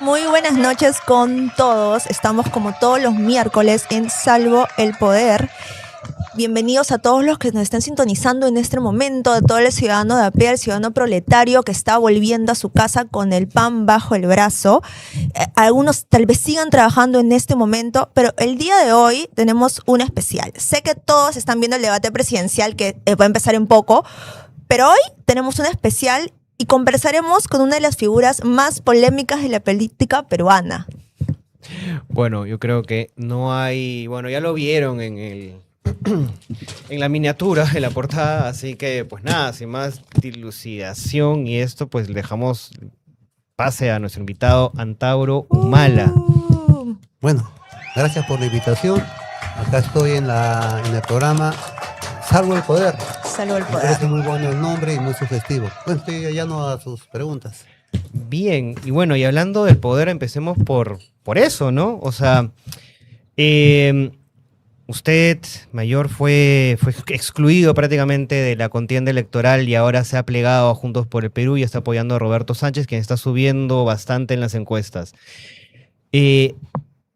Muy buenas noches con todos. Estamos como todos los miércoles en Salvo el Poder. Bienvenidos a todos los que nos están sintonizando en este momento, a todo el ciudadano de a pie, el ciudadano proletario que está volviendo a su casa con el pan bajo el brazo. Algunos tal vez sigan trabajando en este momento, pero el día de hoy tenemos un especial. Sé que todos están viendo el debate presidencial que va a empezar en poco, pero hoy tenemos un especial y conversaremos con una de las figuras más polémicas de la política peruana. Bueno, yo creo que no hay... Bueno, ya lo vieron en la miniatura, en la portada, así que pues nada, sin más dilucidación y esto, pues dejamos pase a nuestro invitado Antauro Humala. Bueno, gracias por la invitación. Acá estoy en el programa Salvo el Poder. Salvo el Me Poder. parece muy bueno el nombre y muy sugestivo. Bueno, estoy hallando a sus preguntas. Bien, y bueno, y hablando del poder, empecemos por eso, ¿no? O sea, usted, Mayor, fue excluido prácticamente de la contienda electoral y ahora se ha plegado a Juntos por el Perú y está apoyando a Roberto Sánchez, quien está subiendo bastante en las encuestas.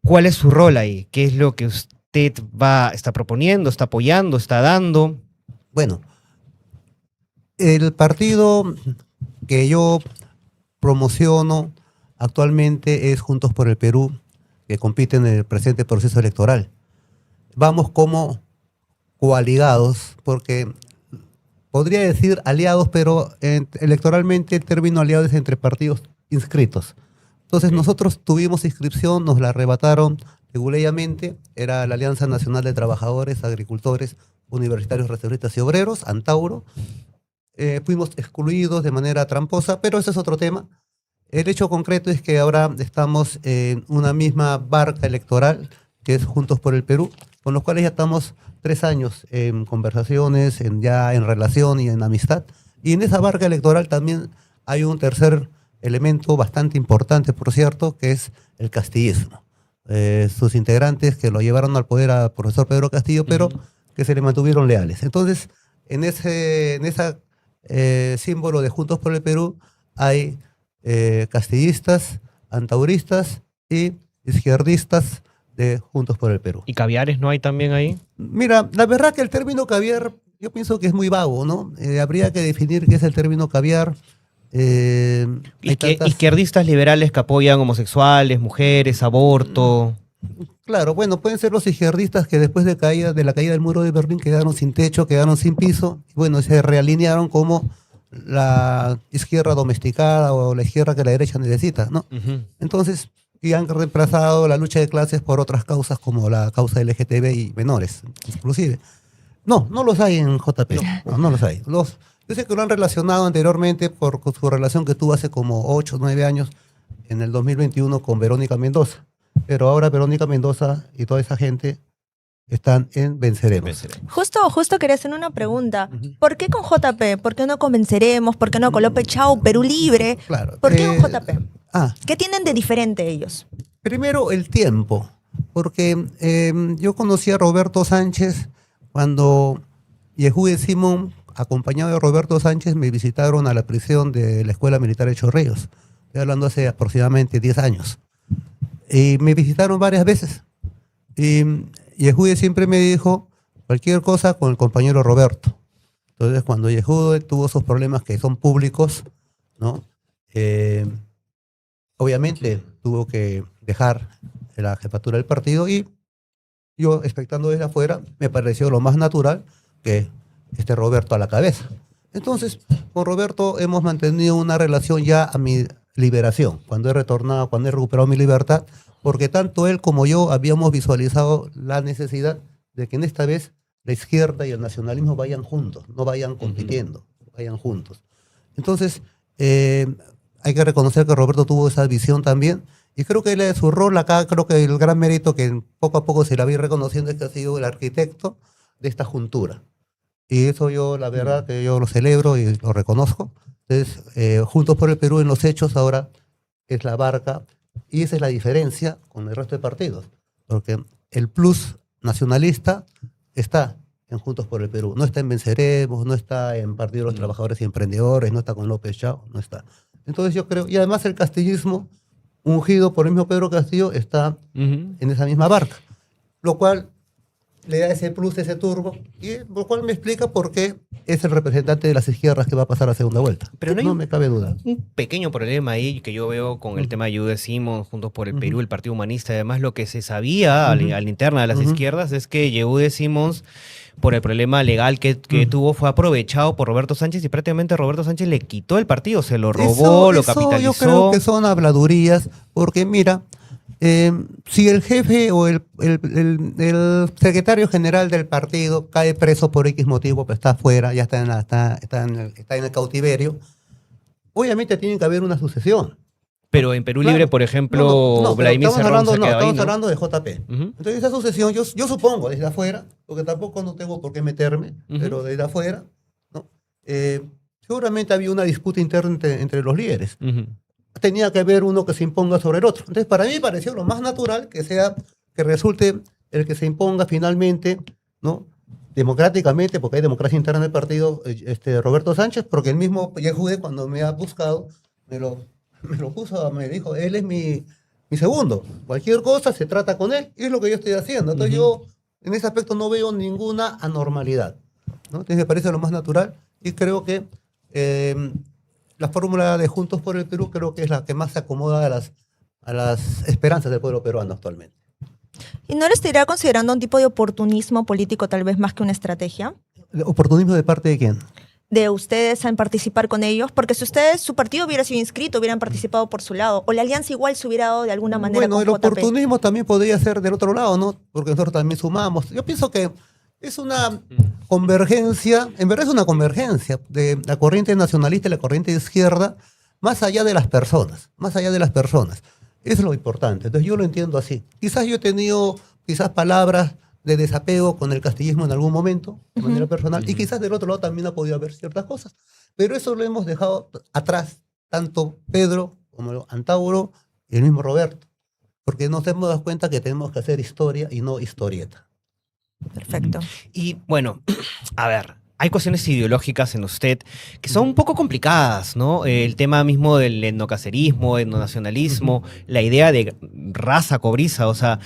¿Cuál es su rol ahí? ¿Qué es lo que usted está proponiendo, está apoyando, está dando? Bueno, el partido que yo promociono actualmente es Juntos por el Perú, que compite en el presente proceso electoral. Vamos como coaligados, porque podría decir aliados, pero electoralmente el término aliado es entre partidos inscritos. Entonces nosotros tuvimos inscripción, nos la arrebataron leguleyamente, era la Alianza Nacional de Trabajadores, Agricultores, Universitarios, Reservistas y Obreros, Antauro. Fuimos excluidos de manera tramposa, pero ese es otro tema. El hecho concreto es que ahora estamos en una misma barca electoral, que es Juntos por el Perú, con los cuales ya estamos 3 años en conversaciones, ya en relación y en amistad. Y en esa barca electoral también hay un tercer elemento bastante importante, por cierto, que es el castillismo. Sus integrantes que lo llevaron al poder a profesor Pedro Castillo, pero que se le mantuvieron leales. Entonces, en esa símbolo de Juntos por el Perú hay castillistas, antauristas y izquierdistas de Juntos por el Perú. ¿Y caviares no hay también ahí? Mira, la verdad que el término caviar yo pienso que es muy vago, ¿no? Habría que definir qué es el término caviar. Izquierdistas liberales que apoyan homosexuales, mujeres, aborto. Claro, bueno, pueden ser los izquierdistas que después de la caída del muro de Berlín quedaron sin techo, quedaron sin piso, y bueno, se realinearon como la izquierda domesticada o la izquierda que la derecha necesita, ¿no? Entonces, y han reemplazado la lucha de clases por otras causas como la causa LGTB y menores, inclusive. No los hay en JP, no los hay. Yo sé que lo han relacionado anteriormente por su relación que tuvo hace como 8 o 9 años en el 2021 con Verónica Mendoza. Pero ahora Verónica Mendoza y toda esa gente están en Venceremos. Justo quería hacer una pregunta. ¿Por qué con JP? ¿Por qué no con Venceremos? ¿Por qué no con López Chau, Perú Libre? Claro. ¿Por qué con JP? Ah, ¿Qué tienen de diferente ellos? primero el tiempo, porque yo conocí a Roberto Sánchez cuando Yehudi Simón, acompañado de Roberto Sánchez, me visitaron a la prisión de la Escuela Militar de Chorrillos. Estoy hablando hace aproximadamente 10 años. Y me visitaron varias veces. Y Yehudi siempre me dijo cualquier cosa con el compañero Roberto. Entonces, cuando Yehudi tuvo esos problemas que son públicos, ¿no? Obviamente tuvo que dejar la jefatura del partido y yo, expectando desde afuera, me pareció lo más natural que esté Roberto a la cabeza. Entonces, con Roberto hemos mantenido una relación ya a mi liberación, cuando he retornado, cuando he recuperado mi libertad, porque tanto él como yo habíamos visualizado la necesidad de que en esta vez la izquierda y el nacionalismo vayan juntos, no vayan compitiendo, vayan juntos. Entonces, hay que reconocer que Roberto tuvo esa visión también, y creo que su rol acá, creo que el gran mérito que poco a poco se le va a ir reconociendo es que ha sido el arquitecto de esta juntura. Y eso yo, la verdad, que yo lo celebro y lo reconozco. Entonces, Juntos por el Perú en los hechos ahora es la barca, y esa es la diferencia con el resto de partidos, porque el plus nacionalista está en Juntos por el Perú, no está en Venceremos, no está en Partido de los Trabajadores y Emprendedores, no está con López Chao, no está. Entonces yo creo, y además el castillismo ungido por el mismo Pedro Castillo, está Ujú. en esa misma barca, lo cual le da ese plus, ese turbo, y lo cual me explica por qué es el representante de las izquierdas que va a pasar a segunda vuelta. Pero no hay No me cabe duda. un pequeño problema ahí que yo veo con el tema de Jude Simons, Juntos por el Ujú. Perú, el Partido Humanista. Además, lo que se sabía Ujú. a la interna de las Ujú. izquierdas es que Yehude Simons, por el problema legal que tuvo, fue aprovechado por Roberto Sánchez y prácticamente Roberto Sánchez le quitó el partido, se lo robó, lo capitalizó. Yo creo que son habladurías, porque mira, si el jefe o el secretario general del partido cae preso por X motivo, pues está afuera, ya está en el cautiverio, obviamente tiene que haber una sucesión. Pero en Perú Claro. Libre, por ejemplo, Pero Vladimir estamos Cerrón hablando, se ha quedado ahí, estamos ¿no? hablando de JP. Ujú. Entonces esa sucesión, yo supongo desde afuera, porque tampoco no tengo por qué meterme, Ujú. pero desde afuera, ¿no? Seguramente había una disputa interna entre los líderes. Ujú. Tenía que haber uno que se imponga sobre el otro. Entonces, para mí pareció lo más natural que resulte el que se imponga finalmente, ¿no? Democráticamente, porque hay democracia interna del partido, Roberto Sánchez, porque el mismo Yehude, cuando me ha buscado, me lo puso, me dijo, él es mi segundo. Cualquier cosa se trata con él, y es lo que yo estoy haciendo. Entonces, yo en ese aspecto no veo ninguna anormalidad, ¿no? Entonces, me parece lo más natural, y creo que la fórmula de Juntos por el Perú creo que es la que más se acomoda a las esperanzas del pueblo peruano actualmente. ¿Y no lo estaría considerando un tipo de oportunismo político tal vez más que una estrategia? ¿Oportunismo de parte de quién? De ustedes en participar con ellos, porque si ustedes, su partido hubiera sido inscrito, hubieran participado por su lado, o la alianza igual se hubiera dado de alguna manera Bueno, con el JP. oportunismo también podría ser del otro lado, ¿no? Porque nosotros también sumamos. Yo pienso que es una convergencia, en verdad es una convergencia de la corriente nacionalista y la corriente de izquierda, más allá de las personas, más allá de las personas. Eso es lo importante. Entonces yo lo entiendo así. Quizás yo he tenido palabras de desapego con el castillismo en algún momento, de manera personal, y quizás del otro lado también ha podido haber ciertas cosas. Pero eso lo hemos dejado atrás, tanto Pedro como Antauro y el mismo Roberto, porque nos hemos dado cuenta que tenemos que hacer historia y no historieta. Perfecto. Y bueno, a ver, hay cuestiones ideológicas en usted que son un poco complicadas, ¿no? El tema mismo del etnocacerismo, etnonacionalismo, la idea de raza cobriza, o sea,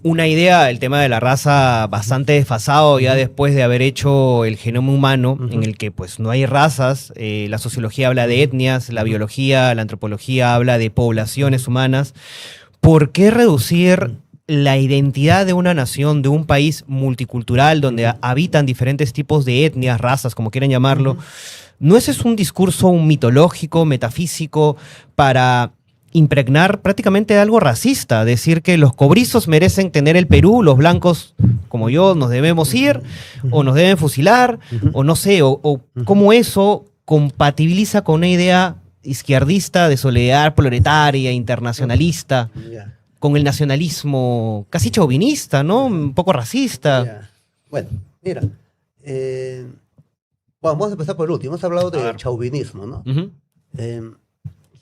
una idea, el tema de la raza bastante desfasado ya después de haber hecho el genoma humano, en el que pues no hay razas, la sociología habla de etnias, la biología, la antropología habla de poblaciones humanas. ¿Por qué reducir la identidad de una nación, de un país multicultural donde habitan diferentes tipos de etnias, razas, como quieran llamarlo? ¿No ese es un discurso mitológico, metafísico, para impregnar prácticamente algo racista? Decir que los cobrizos merecen tener el Perú, los blancos como yo nos debemos ir, o nos deben fusilar, o no sé, o cómo eso compatibiliza con una idea izquierdista de solidaridad proletaria, internacionalista, con el nacionalismo casi chauvinista, ¿no? Un poco racista. Ya. Bueno, mira, vamos a empezar por el último. Hemos hablado del chauvinismo, ¿no?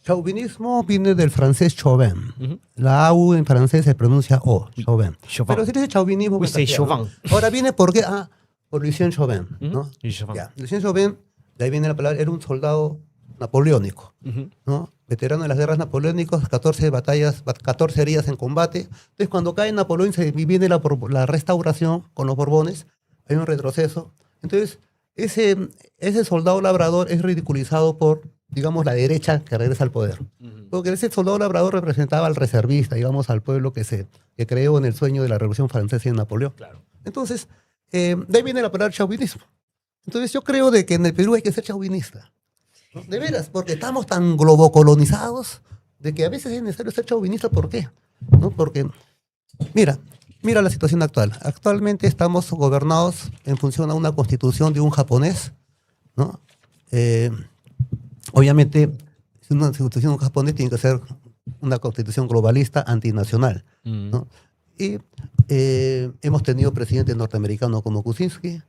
Chauvinismo viene del francés chauvin. La AU en francés se pronuncia O, chauvin. Pero si dice chauvinismo, Oui, c'est chauvin. ahora viene por qué, por Lucien Chauvin, ¿no? Y Chauvin. Ya, Lucien Chauvin, de ahí viene la palabra, era un soldado napoleónico, ¿no? Veterano de las guerras napoleónicas, 14 batallas, 14 heridas en combate. Entonces, cuando cae Napoleón y viene la restauración con los Borbones, hay un retroceso. Entonces, ese soldado labrador es ridiculizado por, digamos, la derecha que regresa al poder. Porque ese soldado labrador representaba al reservista, digamos, al pueblo que creó en el sueño de la Revolución Francesa y en Napoleón. Claro. Entonces, de ahí viene la palabra chauvinismo. Entonces, yo creo de que en el Perú hay que ser chauvinista. ¿No? De veras, porque estamos tan globocolonizados de que a veces es necesario ser chauvinista. ¿Por qué? ¿No? Porque, mira la situación actual. Actualmente estamos gobernados en función a una constitución de un japonés, ¿no? Obviamente, una constitución de un japonés tiene que ser una constitución globalista antinacional, ¿no? Y hemos tenido presidentes norteamericanos como Kuczynski,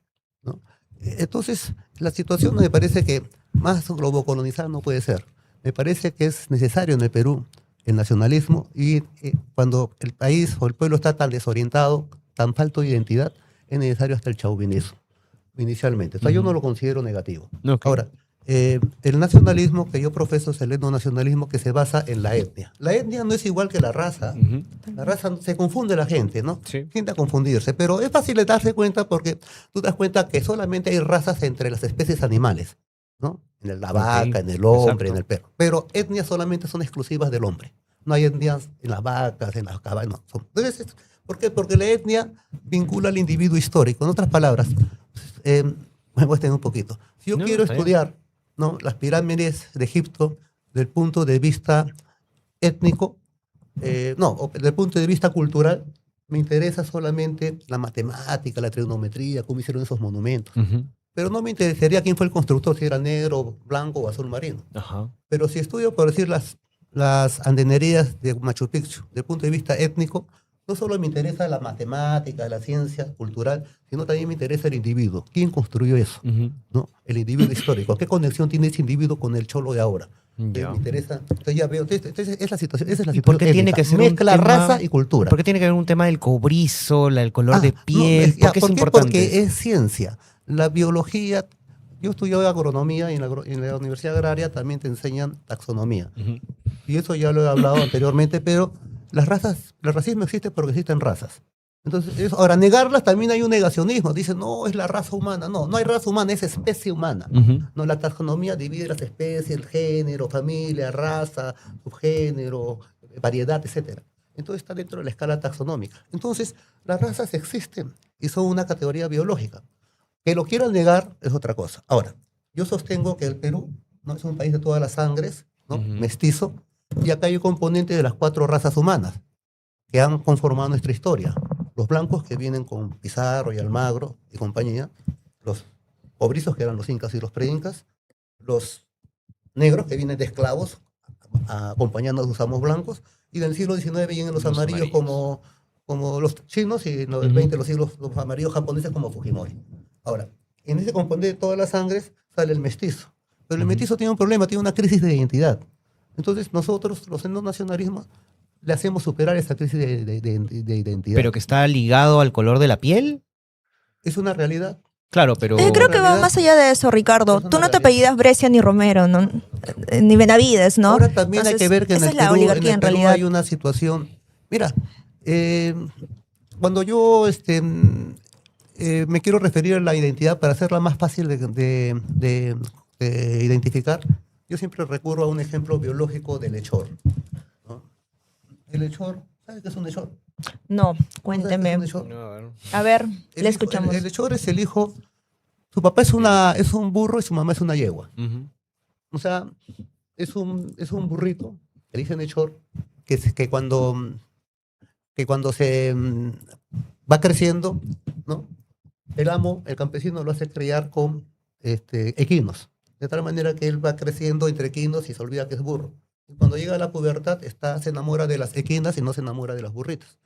¿no? Entonces, la situación me parece que más globocolonizada no puede ser. Me parece que es necesario en el Perú el nacionalismo y cuando el país o el pueblo está tan desorientado, tan falto de identidad, es necesario hasta el chauvinismo, inicialmente. O sea, yo no lo considero negativo. Okay. Ahora, el nacionalismo que yo profeso es el etnonacionalismo que se basa en la etnia. La etnia no es igual que la raza. Ujú. La raza se confunde la gente, ¿no? Sí. Tiende a confundirse, pero es fácil de darse cuenta porque tú te das cuenta que solamente hay razas entre las especies animales, ¿no? En la vaca, en el hombre, exacto. en el perro. Pero etnias solamente son exclusivas del hombre. No hay etnias en las vacas, en las caballos, no. Entonces, ¿por qué? Porque la etnia vincula al individuo histórico. En otras palabras, me voy a extender un poquito. Si yo No, quiero está bien. estudiar, ¿no?, las pirámides de Egipto del punto de vista étnico, no, o desde el punto de vista cultural, me interesa solamente la matemática, la trigonometría, cómo hicieron esos monumentos. Ujú. Pero no me interesaría quién fue el constructor, si era negro, blanco o azul marino. Ajá. Pero si estudio, por decir, las andenerías de Machu Picchu, desde el punto de vista étnico, no solo me interesa la matemática, la ciencia cultural, sino también me interesa el individuo. ¿Quién construyó eso? Ujú. ¿No? El individuo histórico. ¿Qué conexión tiene ese individuo con el cholo de ahora? Ya. Me interesa. Entonces ya veo. Entonces, es la situación, esa es la ¿Y por situación qué tiene étnica. que ser un Mezcla tema- raza y cultura. ¿Por qué tiene que haber un tema del cobrizo, el color de No, piel? ya, ¿Por qué es importante? Porque eso? es ciencia. La biología, yo estudié agronomía y en la Universidad Agraria también te enseñan taxonomía. Ujú. Y eso ya lo he hablado anteriormente, pero las razas, el racismo existe porque existen razas. Entonces, ahora, negarlas también hay un negacionismo. Dicen, no, es la raza humana. No, no hay raza humana, es especie humana. Ujú. No, la taxonomía divide las especies, el género, familia, raza, subgénero, variedad, etc. Entonces está dentro de la escala taxonómica. Entonces, las razas existen y son una categoría biológica. Que lo quieran negar es otra cosa. Ahora, yo sostengo que el Perú, ¿no?, es un país de todas las sangres, ¿no?, Ujú. mestizo, y acá hay un componente de las 4 razas humanas que han conformado nuestra historia. Los blancos, que vienen con Pizarro y Almagro y compañía, los pobrizos, que eran los incas y los preincas, los negros, que vienen de esclavos acompañando a sus amos blancos, y del siglo XIX vienen los amarillos, como los chinos, y en el XX los amarillos japoneses como Fujimori. Ahora, en ese componente de todas las sangres sale el mestizo, pero el mestizo tiene un problema, tiene una crisis de identidad. Entonces nosotros, los etnonacionalismos, le hacemos superar esa crisis de identidad. ¿Pero que está ligado al color de la piel? Es una realidad. Claro, pero... Yo creo que va realidad- más allá de eso, Ricardo. es una Tú no te realidad. apellidas Brescia ni Romero, ¿no? Ni Benavides, ¿no? Ahora también hay Entonces, que ver que en esa el es la Perú, oligarquía en Perú realidad. hay una situación. Mira, cuando yo me quiero referir a la identidad para hacerla más fácil de identificar, yo siempre recurro a un ejemplo biológico del lechor, ¿no? El lechor, ¿sabe qué es un lechor? No, ¿Sabe qué es un cuénteme. lechor? No, a ver. A ver, El le hijo- escuchamos. El lechor es el hijo. Su papá es un burro y su mamá es una yegua. Ujú. O sea, es un burrito, que le dicen lechor, que cuando se va creciendo, ¿no?, el amo, el campesino, lo hace criar con equinos. De tal manera que él va creciendo entre equinos y se olvida que es burro. Y cuando llega a la pubertad, se enamora de las equinas y no se enamora de las burritas.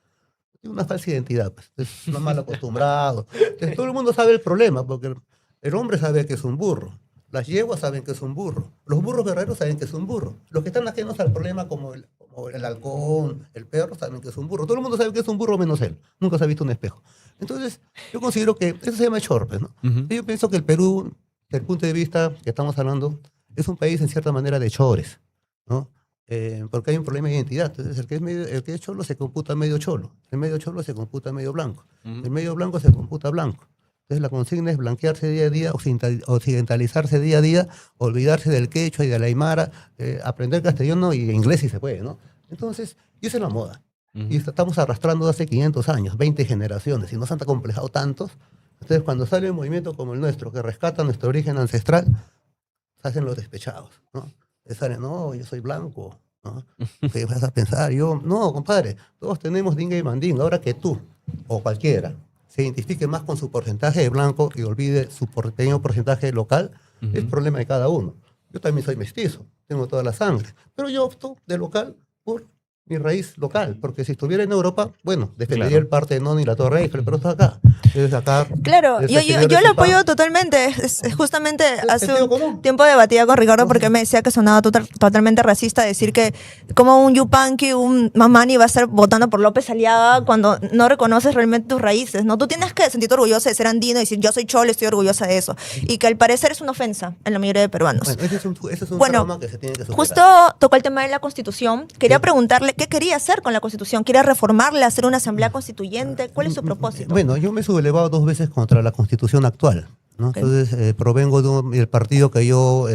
Tiene una falsa identidad, pues. Es un mal acostumbrado. Entonces, todo el mundo sabe el problema, porque el hombre sabe que es un burro. Las yeguas saben que es un burro. Los burros guerreros saben que es un burro. Los que están ajenos al problema, como el halcón, el perro, saben que es un burro. Todo el mundo sabe que es un burro menos él. Nunca se ha visto un espejo. Entonces, yo considero que eso se llama chorpe, ¿no? Ujú. Yo pienso que el Perú, desde el punto de vista que estamos hablando, es un país en cierta manera de chores, ¿no? Porque hay un problema de identidad. Entonces, el que es cholo se computa medio cholo. El medio cholo se computa medio blanco. Ujú. El medio blanco se computa blanco. Entonces, la consigna es blanquearse día a día, occidentalizarse día a día, olvidarse del quechua y de la aymara, aprender castellano y inglés si se puede, ¿no? Entonces, y esa es la moda. Ujú. Y estamos arrastrando hace 500 años, 20 generaciones, y nos han acomplejado tantos. Entonces, cuando sale un movimiento como el nuestro, que rescata nuestro origen ancestral, se hacen los despechados, ¿no? Salen, no, yo soy blanco, ¿no? ¿Qué vas a pensar? Yo, no, compadre, todos tenemos dinga y mandinga. Ahora que tú, o cualquiera, se identifique más con su porcentaje de blanco y olvide su pequeño porcentaje local, Ujú. es problema de cada uno. Yo también soy mestizo, tengo toda la sangre, pero yo opto de local por mi raíz local, porque si estuviera en Europa, bueno, defendería Claro. el Partenón y la Torre Eiffel, pero está acá. Entonces acá Claro, es yo el señor de lo Zipán. apoyo totalmente. Es justamente hace sentido un común. tiempo debatía con Ricardo porque Ujú. me decía que sonaba totalmente racista decir que como un Yupanqui, un Mamani va a estar votando por López Aliaga cuando no reconoces realmente tus raíces, ¿no? Tú tienes que sentirte orgullosa de ser andino y decir yo soy cholo, estoy orgullosa de eso. Y que al parecer es una ofensa en la mayoría de peruanos. Bueno, ese es un Bueno, trauma que se tiene que superar. Justo tocó el tema de la Constitución. Quería Sí. preguntarle qué quería hacer con la Constitución. ¿Quiere reformarla, hacer una asamblea constituyente? ¿Cuál es su propósito? Bueno, yo me he sublevado 2 veces contra la Constitución actual, ¿no? Ok. Entonces, provengo del partido que yo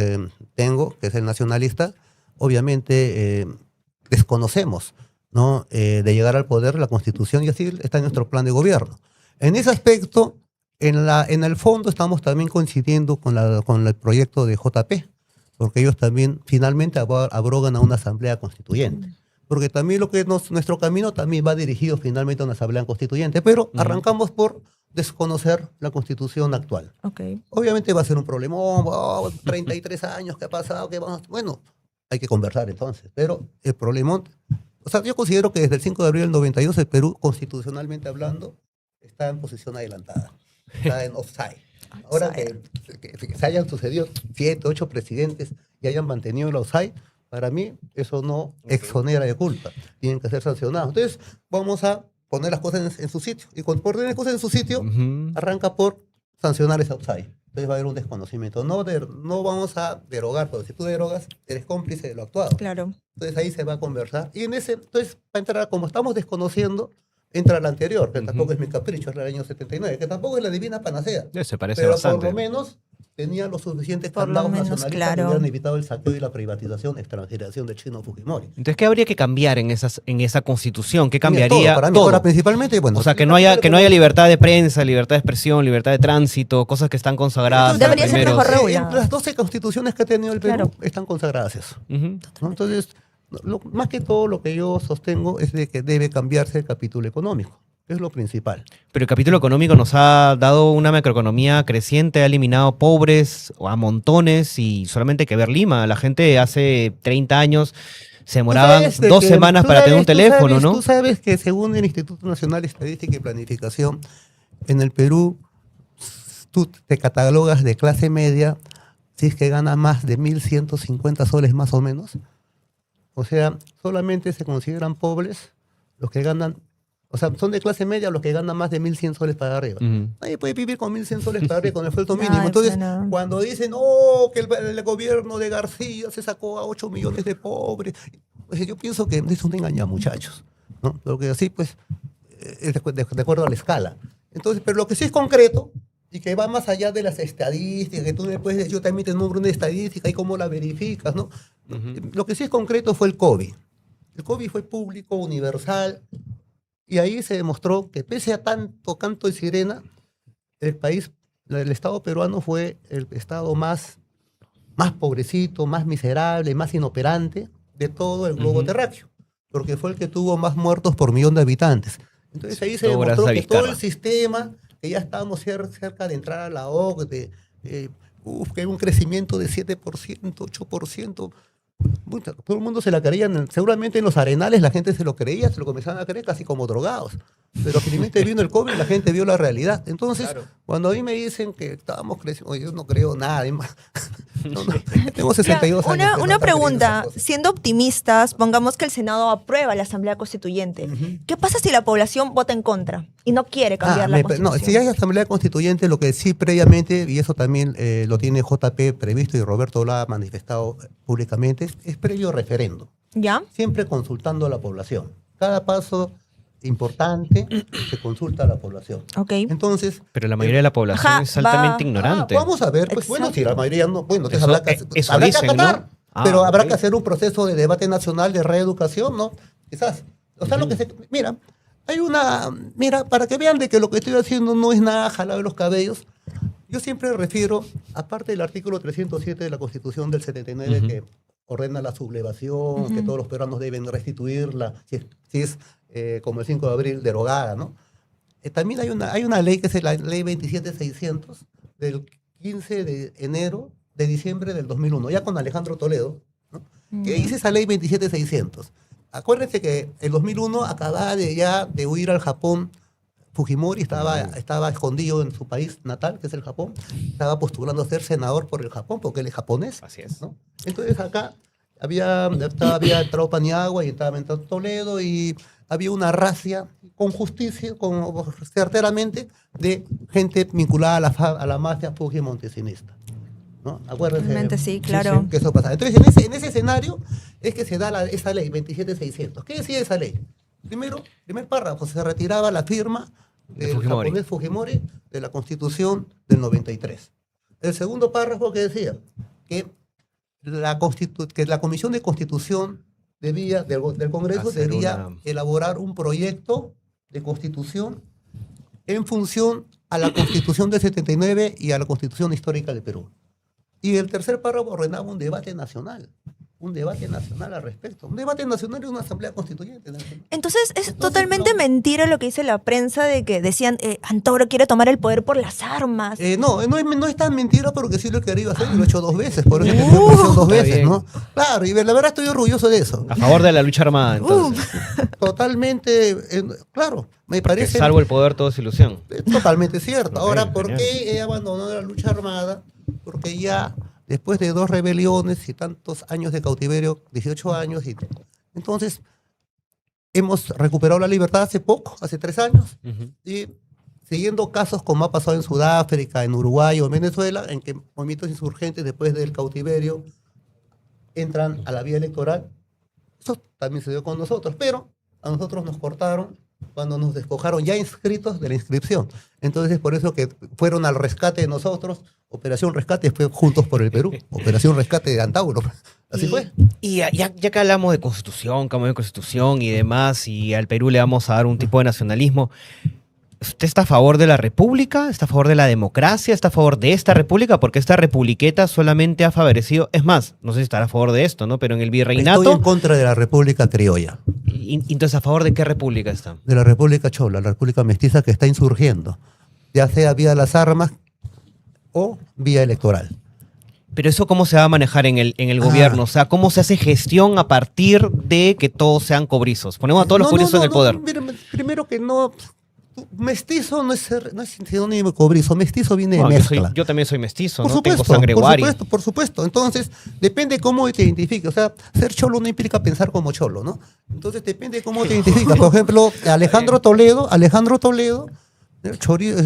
tengo, que es el nacionalista. Obviamente, desconocemos, ¿no? De llegar al poder la Constitución, y así está en nuestro plan de gobierno. En ese aspecto, en el fondo estamos también coincidiendo con el proyecto de JP, porque ellos también finalmente abrogan a una asamblea constituyente. Porque también nuestro camino también va dirigido finalmente a una asamblea constituyente, pero arrancamos por desconocer la Constitución actual. Ok. Obviamente va a ser un problemón, 33 años que ha pasado, bueno, hay que conversar entonces, pero el problemón, o sea, yo considero que desde el 5 de abril del 92 el Perú, constitucionalmente hablando, está en posición adelantada, está en offside. Ahora que se hayan sucedido 7, 8 presidentes y hayan mantenido el offside, para mí eso no exonera de culpa, tienen que ser sancionados. Entonces vamos a poner las cosas en su sitio, y cuando poner las cosas en su sitio, Ujú. arranca por sancionar ese offside. Entonces va a haber un desconocimiento. No vamos a derogar, porque si tú derogas, eres cómplice de lo actuado. Claro. Entonces ahí se va a conversar. Y entonces va a entrar, como estamos desconociendo, entra la anterior, que tampoco es mi capricho, es la del año 79, que tampoco es la divina panacea. Se parece Pero bastante. por lo menos tenía los suficientes Por lo candados menos, nacionalistas claro. que hubieran evitado el saqueo y la privatización, extranjerización de Chino Fujimori. Entonces, ¿qué habría que cambiar en esa constitución? ¿Qué Mira, cambiaría? todo, para mí, Todo. ahora principalmente, bueno, O sea, que no haya libertad de prensa, libertad de expresión, libertad de tránsito, cosas que están consagradas. en Debería los ser primeros- mejor regulado. Las 12 constituciones que ha tenido el Perú Claro. están consagradas eso. Ujú. ¿No? Entonces, más que todo lo que yo sostengo es de que debe cambiarse el capítulo económico, que es lo principal. Pero el capítulo económico nos ha dado una macroeconomía creciente, ha eliminado pobres a montones y solamente hay que ver Lima. La gente hace 30 años se demoraban Tú sabes de 2 que- semanas tú para tener un sabes- teléfono, ¿no? Tú sabes que según el Instituto Nacional de Estadística y Planificación, en el Perú tú te catalogas de clase media si es que gana más de 1.150 soles más o menos. O sea, solamente se consideran pobres los que ganan, o sea, son de clase media los que ganan más de 1.100 soles para arriba. Ujú. Nadie puede vivir con 1.100 soles para arriba con el sueldo Ay, mínimo. Entonces, pues no. cuando dicen, oh, que el gobierno de García se sacó a 8 millones de pobres, pues yo pienso que eso no engaña, muchachos, ¿no? Porque así, pues, es de acuerdo a la escala. Entonces, pero lo que sí es concreto y que va más allá de las estadísticas, que tú después decir, yo también te nombro una estadística y cómo la verificas, ¿no? Lo que sí es concreto fue el COVID. El COVID fue público, universal, y ahí se demostró que pese a tanto canto de sirena, el Estado peruano fue el Estado más pobrecito, más miserable, más inoperante de todo el globo terráqueo, porque fue el que tuvo más muertos por millón de habitantes. Entonces ahí se Todo demostró gracias a que todo Vizcarra. el sistema, que ya estábamos cerca de entrar a la OCDE, que hay un crecimiento de 7%, 8%. Puta, todo el mundo se la creía, seguramente en los arenales la gente se lo creía, se lo comenzaban a creer casi como drogados. Pero finalmente vino el COVID y la gente vio la realidad. Entonces, cuando a mí me dicen que estábamos creciendo, yo no creo nada. No, tengo 62 Ya, años. una no están creyendo pregunta, esas cosas. siendo optimistas, pongamos que el Senado aprueba la Asamblea Constituyente. ¿Qué pasa si la población vota en contra y no quiere cambiar la No, Constitución? si hay asamblea constituyente, lo que sí previamente, y eso también lo tiene JP previsto y Roberto lo ha manifestado públicamente, es previo referendo, ¿Ya? siempre consultando a la población. Cada paso importante se consulta a la población. Ok. Entonces, Pero la mayoría de la población Ajá, es altamente va- ignorante. vamos a ver, pues bueno, si la mayoría no, bueno, entonces Eso- habrá que, eso habrá que dicen, acatar, ¿no? Ah, pero habrá ok. que hacer un proceso de debate nacional de reeducación, ¿no? Quizás. O sea, lo que mira, mira, para que vean de que lo que estoy haciendo no es nada jalado de los cabellos, yo siempre refiero, aparte del artículo 307 de la Constitución del 79, que ordena la sublevación, que todos los peruanos deben restituirla, si es como el 5 de abril derogada, ¿no? También hay una ley que es la ley 27600 del 15 de enero de diciembre del 2001, ya con Alejandro Toledo, ¿no? Que dice esa ley 27600, Acuérdense que en 2001 acababa de huir al Japón. Fujimori estaba escondido en su país natal, que es el Japón. Estaba postulando a ser senador por el Japón, porque él es japonés. Así es. ¿No? Entonces acá había entrado Paniagua y estaba entrando Toledo y había una racia con justicia, certeramente, de gente vinculada a la mafia fujimontesista. ¿No? Acuérdense. Realmente sí, claro. Que eso pasaba. Entonces, en ese escenario es que se da esa ley 27600. ¿Qué decía esa ley? Primer párrafo, se retiraba la firma del japonés Fujimori de la Constitución del 93. El segundo párrafo que decía que la Comisión de Constitución del Congreso debía elaborar un proyecto de constitución en función a la Constitución del 79 y a la Constitución histórica del Perú. Y el tercer párrafo ordenaba un debate nacional al respecto. Un debate nacional y una asamblea constituyente. Entonces es totalmente mentira lo que dice la prensa de que decían Antauro quiere tomar el poder por las armas. No es tan mentira porque sí lo quería hacer y lo he hecho 2 veces. Por eso que lo he hecho 2 veces, ¿no? Claro, y la verdad estoy orgulloso de eso. A favor de la lucha armada, entonces. Totalmente, claro, me parece. Porque salvo el poder, todo es ilusión. Totalmente cierto. Okay, ahora, ¿por genial. qué he abandonado la lucha armada? Porque ya después de 2 rebeliones y tantos años de cautiverio, 18 años, entonces hemos recuperado la libertad hace poco, hace 3 años, y siguiendo casos como ha pasado en Sudáfrica, en Uruguay o en Venezuela, en que movimientos insurgentes después del cautiverio entran a la vía electoral. Eso también se dio con nosotros, pero a nosotros nos cortaron cuando nos despojaron ya inscritos de la inscripción. Entonces es por eso que fueron al rescate de nosotros. Operación Rescate fue Juntos por el Perú. Operación Rescate de Antauro. Así fue. Y ya que hablamos de constitución, cambio de constitución y demás, y al Perú le vamos a dar un tipo de nacionalismo, ¿usted está a favor de la república? ¿Está a favor de la democracia? ¿Está a favor de esta república? Porque esta republiqueta solamente ha favorecido, es más, no sé si estará a favor de esto, ¿no? Pero en el virreinato... Estoy en contra de la república criolla. Y entonces, ¿a favor de qué república está? De la república chola, la república mestiza que está insurgiendo, ya sea vía las armas o vía electoral. Pero eso, ¿cómo se va a manejar en el gobierno? O sea, ¿cómo se hace gestión a partir de que todos sean cobrizos? Ponemos a todos los cobrizos en el poder. Mira, primero que no... Mestizo no es sinónimo de cobrizo, mestizo viene de mezcla. Yo también soy mestizo, Por ¿no? supuesto, Tengo sangre guari. por supuesto. Entonces, depende cómo te identifiques. O sea, ser cholo no implica pensar como cholo, ¿no? Entonces, depende cómo te identificas. Por ejemplo, Alejandro Toledo,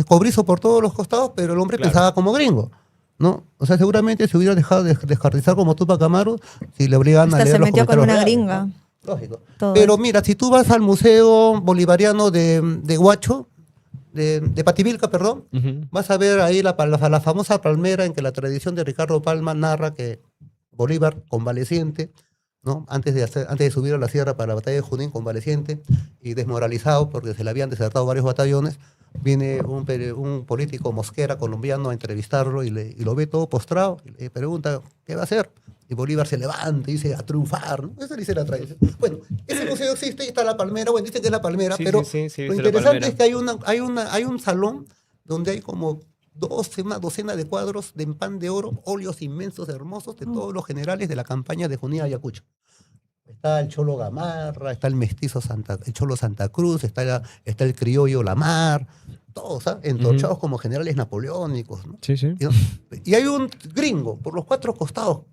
cobrizo por todos los costados, pero el hombre pensaba como gringo, ¿no? O sea, seguramente se hubiera dejado de descartizar como Tupac Amaru si le obligaban a leer se los metió con comentarios una reales, gringa. ¿no? Lógico. Todo Pero eso. mira, si tú vas al Museo Bolivariano de Huacho, de Pativilca, perdón, vas a ver ahí la famosa palmera en que la tradición de Ricardo Palma narra que Bolívar, convaleciente, ¿no? Antes de subir a la sierra para la batalla de Junín, convaleciente y desmoralizado porque se le habían desertado varios batallones, viene un político Mosquera colombiano a entrevistarlo y lo ve todo postrado y le pregunta, ¿qué va a hacer? Y Bolívar se levanta y dice, a triunfar, ¿no? Esa dice la tradición. Bueno, ese museo existe y está la palmera, bueno, dicen que es la palmera, Sí, pero sí, lo interesante es que hay un salón donde hay como una docena de cuadros de pan de oro, óleos inmensos, hermosos, de todos los generales de la campaña de Junín Ayacucho. Está el Cholo Gamarra, está el mestizo el Cholo Santa Cruz, está el criollo Lamar, todos, entorchados como generales napoleónicos, ¿no? Sí, sí. Y hay un gringo por los 4 costados,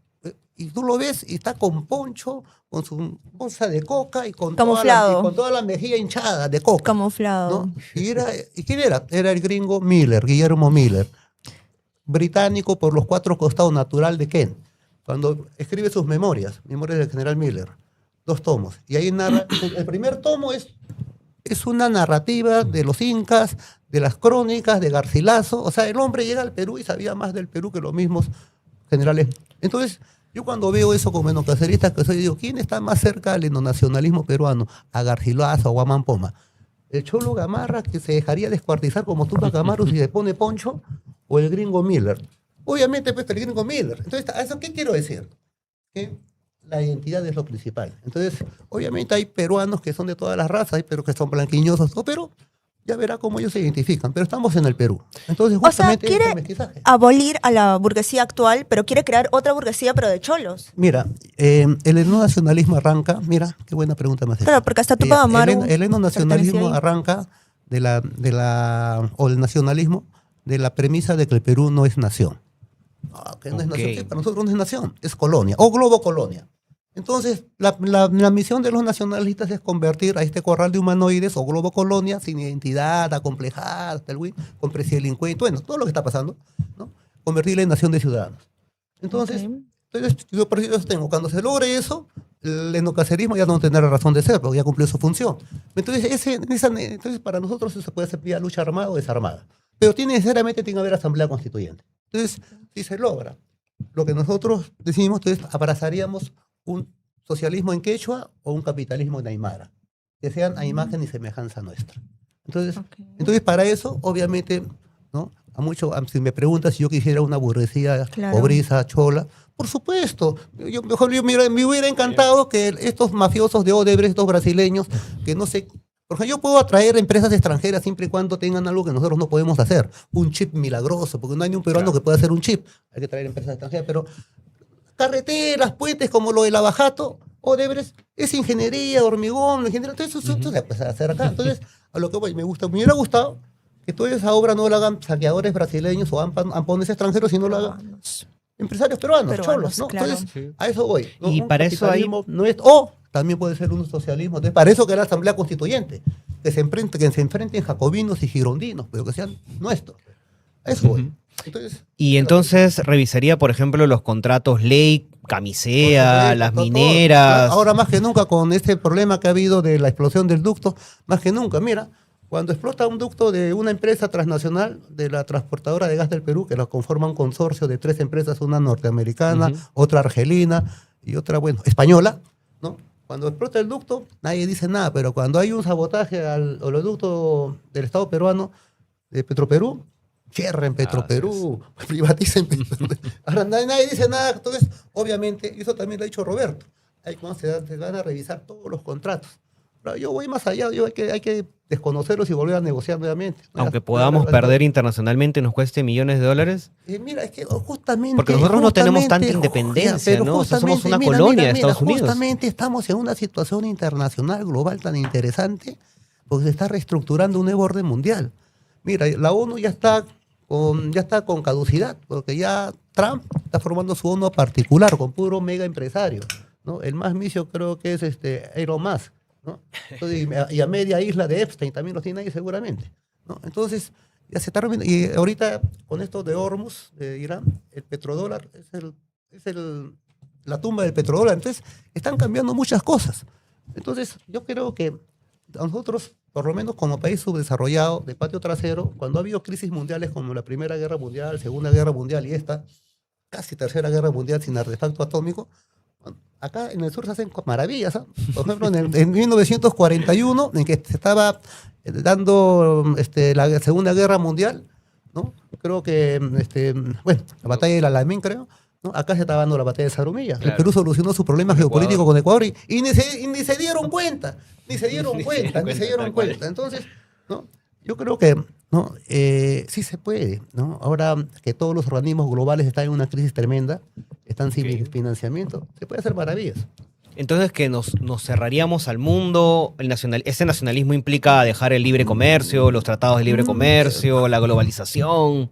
y tú lo ves y está con poncho, con su bolsa de coca y con toda la mejilla hinchada de coca. Camuflado. ¿No? ¿Y quién era? Era el gringo Miller, Guillermo Miller, británico por los 4 costados, natural de Kent. Cuando escribe sus memorias del general Miller, 2 tomos. Y ahí narra, el primer tomo es una narrativa de los incas, de las crónicas de Garcilaso. O sea, el hombre llega al Perú y sabía más del Perú que los mismos generales. Entonces, yo cuando veo eso como enocacerista que soy, digo, ¿quién está más cerca del etnonacionalismo peruano? ¿A Garcilaso o a Guamán Poma? ¿El Cholo Gamarra, que se dejaría descuartizar como Tupac Amaru si se pone poncho? ¿O el gringo Miller? Obviamente, pues, el gringo Miller. Entonces, ¿a eso qué quiero decir? Que la identidad es lo principal. Entonces, obviamente hay peruanos que son de todas las razas, hay peruanos que son blanquiñosos, pero ya verá cómo ellos se identifican. Pero estamos en el Perú. Entonces, O sea, justamente es quiere el mestizaje. abolir a la burguesía actual, pero quiere crear otra burguesía, pero de cholos. Mira, el etnonacionalismo arranca, mira, qué buena pregunta más. Claro, porque hasta Tupac Amaru El etnonacionalismo pertenecía ahí. arranca o el nacionalismo de la premisa de que el Perú no es nación. No, que no es nación, Ok. que para nosotros no es nación, es colonia o globo colonia. Entonces, la misión de los nacionalistas es convertir a este corral de humanoides o globo colonia sin identidad, acomplejada, hasta el win, con presidelincuente, bueno, todo lo que está pasando, ¿no? Convertirla en nación de ciudadanos. Entonces, Ok. yo por eso tengo, cuando se logre eso, el etnocacerismo ya no tendrá razón de ser, porque ya cumplió su función. Entonces, entonces para nosotros eso se puede hacer vía lucha armada o desarmada. Pero necesariamente tiene que haber asamblea constituyente. Entonces, si se logra lo que nosotros decimos, entonces abrazaríamos un socialismo en quechua o un capitalismo en aymara, que sean a imagen y semejanza nuestra. Entonces, Ok. entonces para eso, obviamente, ¿no? Si me preguntas si yo quisiera una burguesía Claro. pobreza, chola, por supuesto. Me hubiera encantado que estos mafiosos de Odebrecht, estos brasileños, que no sé, por ejemplo, yo puedo atraer empresas extranjeras siempre y cuando tengan algo que nosotros no podemos hacer, un chip milagroso, porque no hay ni un peruano Claro. que pueda hacer un chip, hay que traer empresas extranjeras, pero carreteras, puentes como lo de Lavajato, Odebrecht, es ingeniería, hormigón, ingeniería, entonces eso se puede hacer acá. Entonces, a lo que voy, me hubiera gustado que toda esa obra no la hagan saqueadores brasileños o ampones extranjeros, sino la hagan empresarios peruanos, cholos, ¿no? claro. Entonces, Sí. a eso voy. ¿no? Y Un para eso hay- capitalismo no es, o también puede ser un socialismo. Entonces, para eso que era la Asamblea Constituyente, que se enfrenten jacobinos y girondinos, pero que sean nuestros. A eso voy. Ujú. Entonces, Y entonces revisaría, por ejemplo, los contratos ley, camisea, las todo. mineras. Ahora más que nunca con este problema que ha habido de la explosión del ducto, más que nunca, mira, cuando explota un ducto de una empresa transnacional, de la transportadora de gas del Perú, que lo conforma un consorcio de 3 empresas, una norteamericana, Ujú. otra argelina y otra, bueno, española, ¿no? Cuando explota el ducto, nadie dice nada, pero cuando hay un sabotaje al oleoducto del Estado peruano, de Petroperú, cierren Petroperú, privaticen Petroperú. Ahora nadie dice nada, entonces, obviamente, y eso también lo ha dicho Roberto, ahí cuando se van a revisar todos los contratos. Pero yo voy más allá, hay que desconocerlos y volver a negociar nuevamente. Aunque podamos perder internacionalmente, nos cueste millones de dólares. Mira, es que justamente... Porque nosotros no tenemos tanta justamente, independencia, pero ¿no? O sea, somos justamente, una mira, colonia mira, de Estados mira, Unidos. Justamente estamos en una situación internacional, global tan interesante, porque se está reestructurando un nuevo orden mundial. Mira, la ONU ya está con caducidad, porque ya Trump está formando su ONU particular, con puro mega empresario, ¿no? El más misio creo que es Elon Musk, ¿no? Entonces, y a media isla de Epstein también los tiene ahí seguramente, ¿no? Entonces, ya se está reviendo. Y ahorita, con esto de Hormuz, de Irán, el petrodólar la tumba del petrodólar. Entonces, están cambiando muchas cosas. Entonces, yo creo que a nosotros, por lo menos como país subdesarrollado, de patio trasero, cuando ha habido crisis mundiales como la Primera Guerra Mundial, Segunda Guerra Mundial y esta, casi Tercera Guerra Mundial sin artefacto atómico, acá en el sur se hacen maravillas. ¿Ah? Por ejemplo, en 1941, en que se estaba dando la Segunda Guerra Mundial, ¿no? Creo que, bueno, la batalla del Alamein, creo, ¿no? Acá se estaba dando la batalla de Zarumilla. Claro. El Perú solucionó su problema Con geopolítico Ecuador. con Ecuador y ni se dieron cuenta, ni se dieron Ni se cuenta, dieron ni se cuenta, dieron tal cual. cuenta. Entonces, ¿no? Yo creo que ¿no? Sí se puede, ¿no? Ahora que todos los organismos globales están en una crisis tremenda, están sin Ok. financiamiento, se puede hacer maravillas. Entonces que nos cerraríamos al mundo, ese nacionalismo implica dejar el libre comercio, los tratados de libre comercio, la globalización.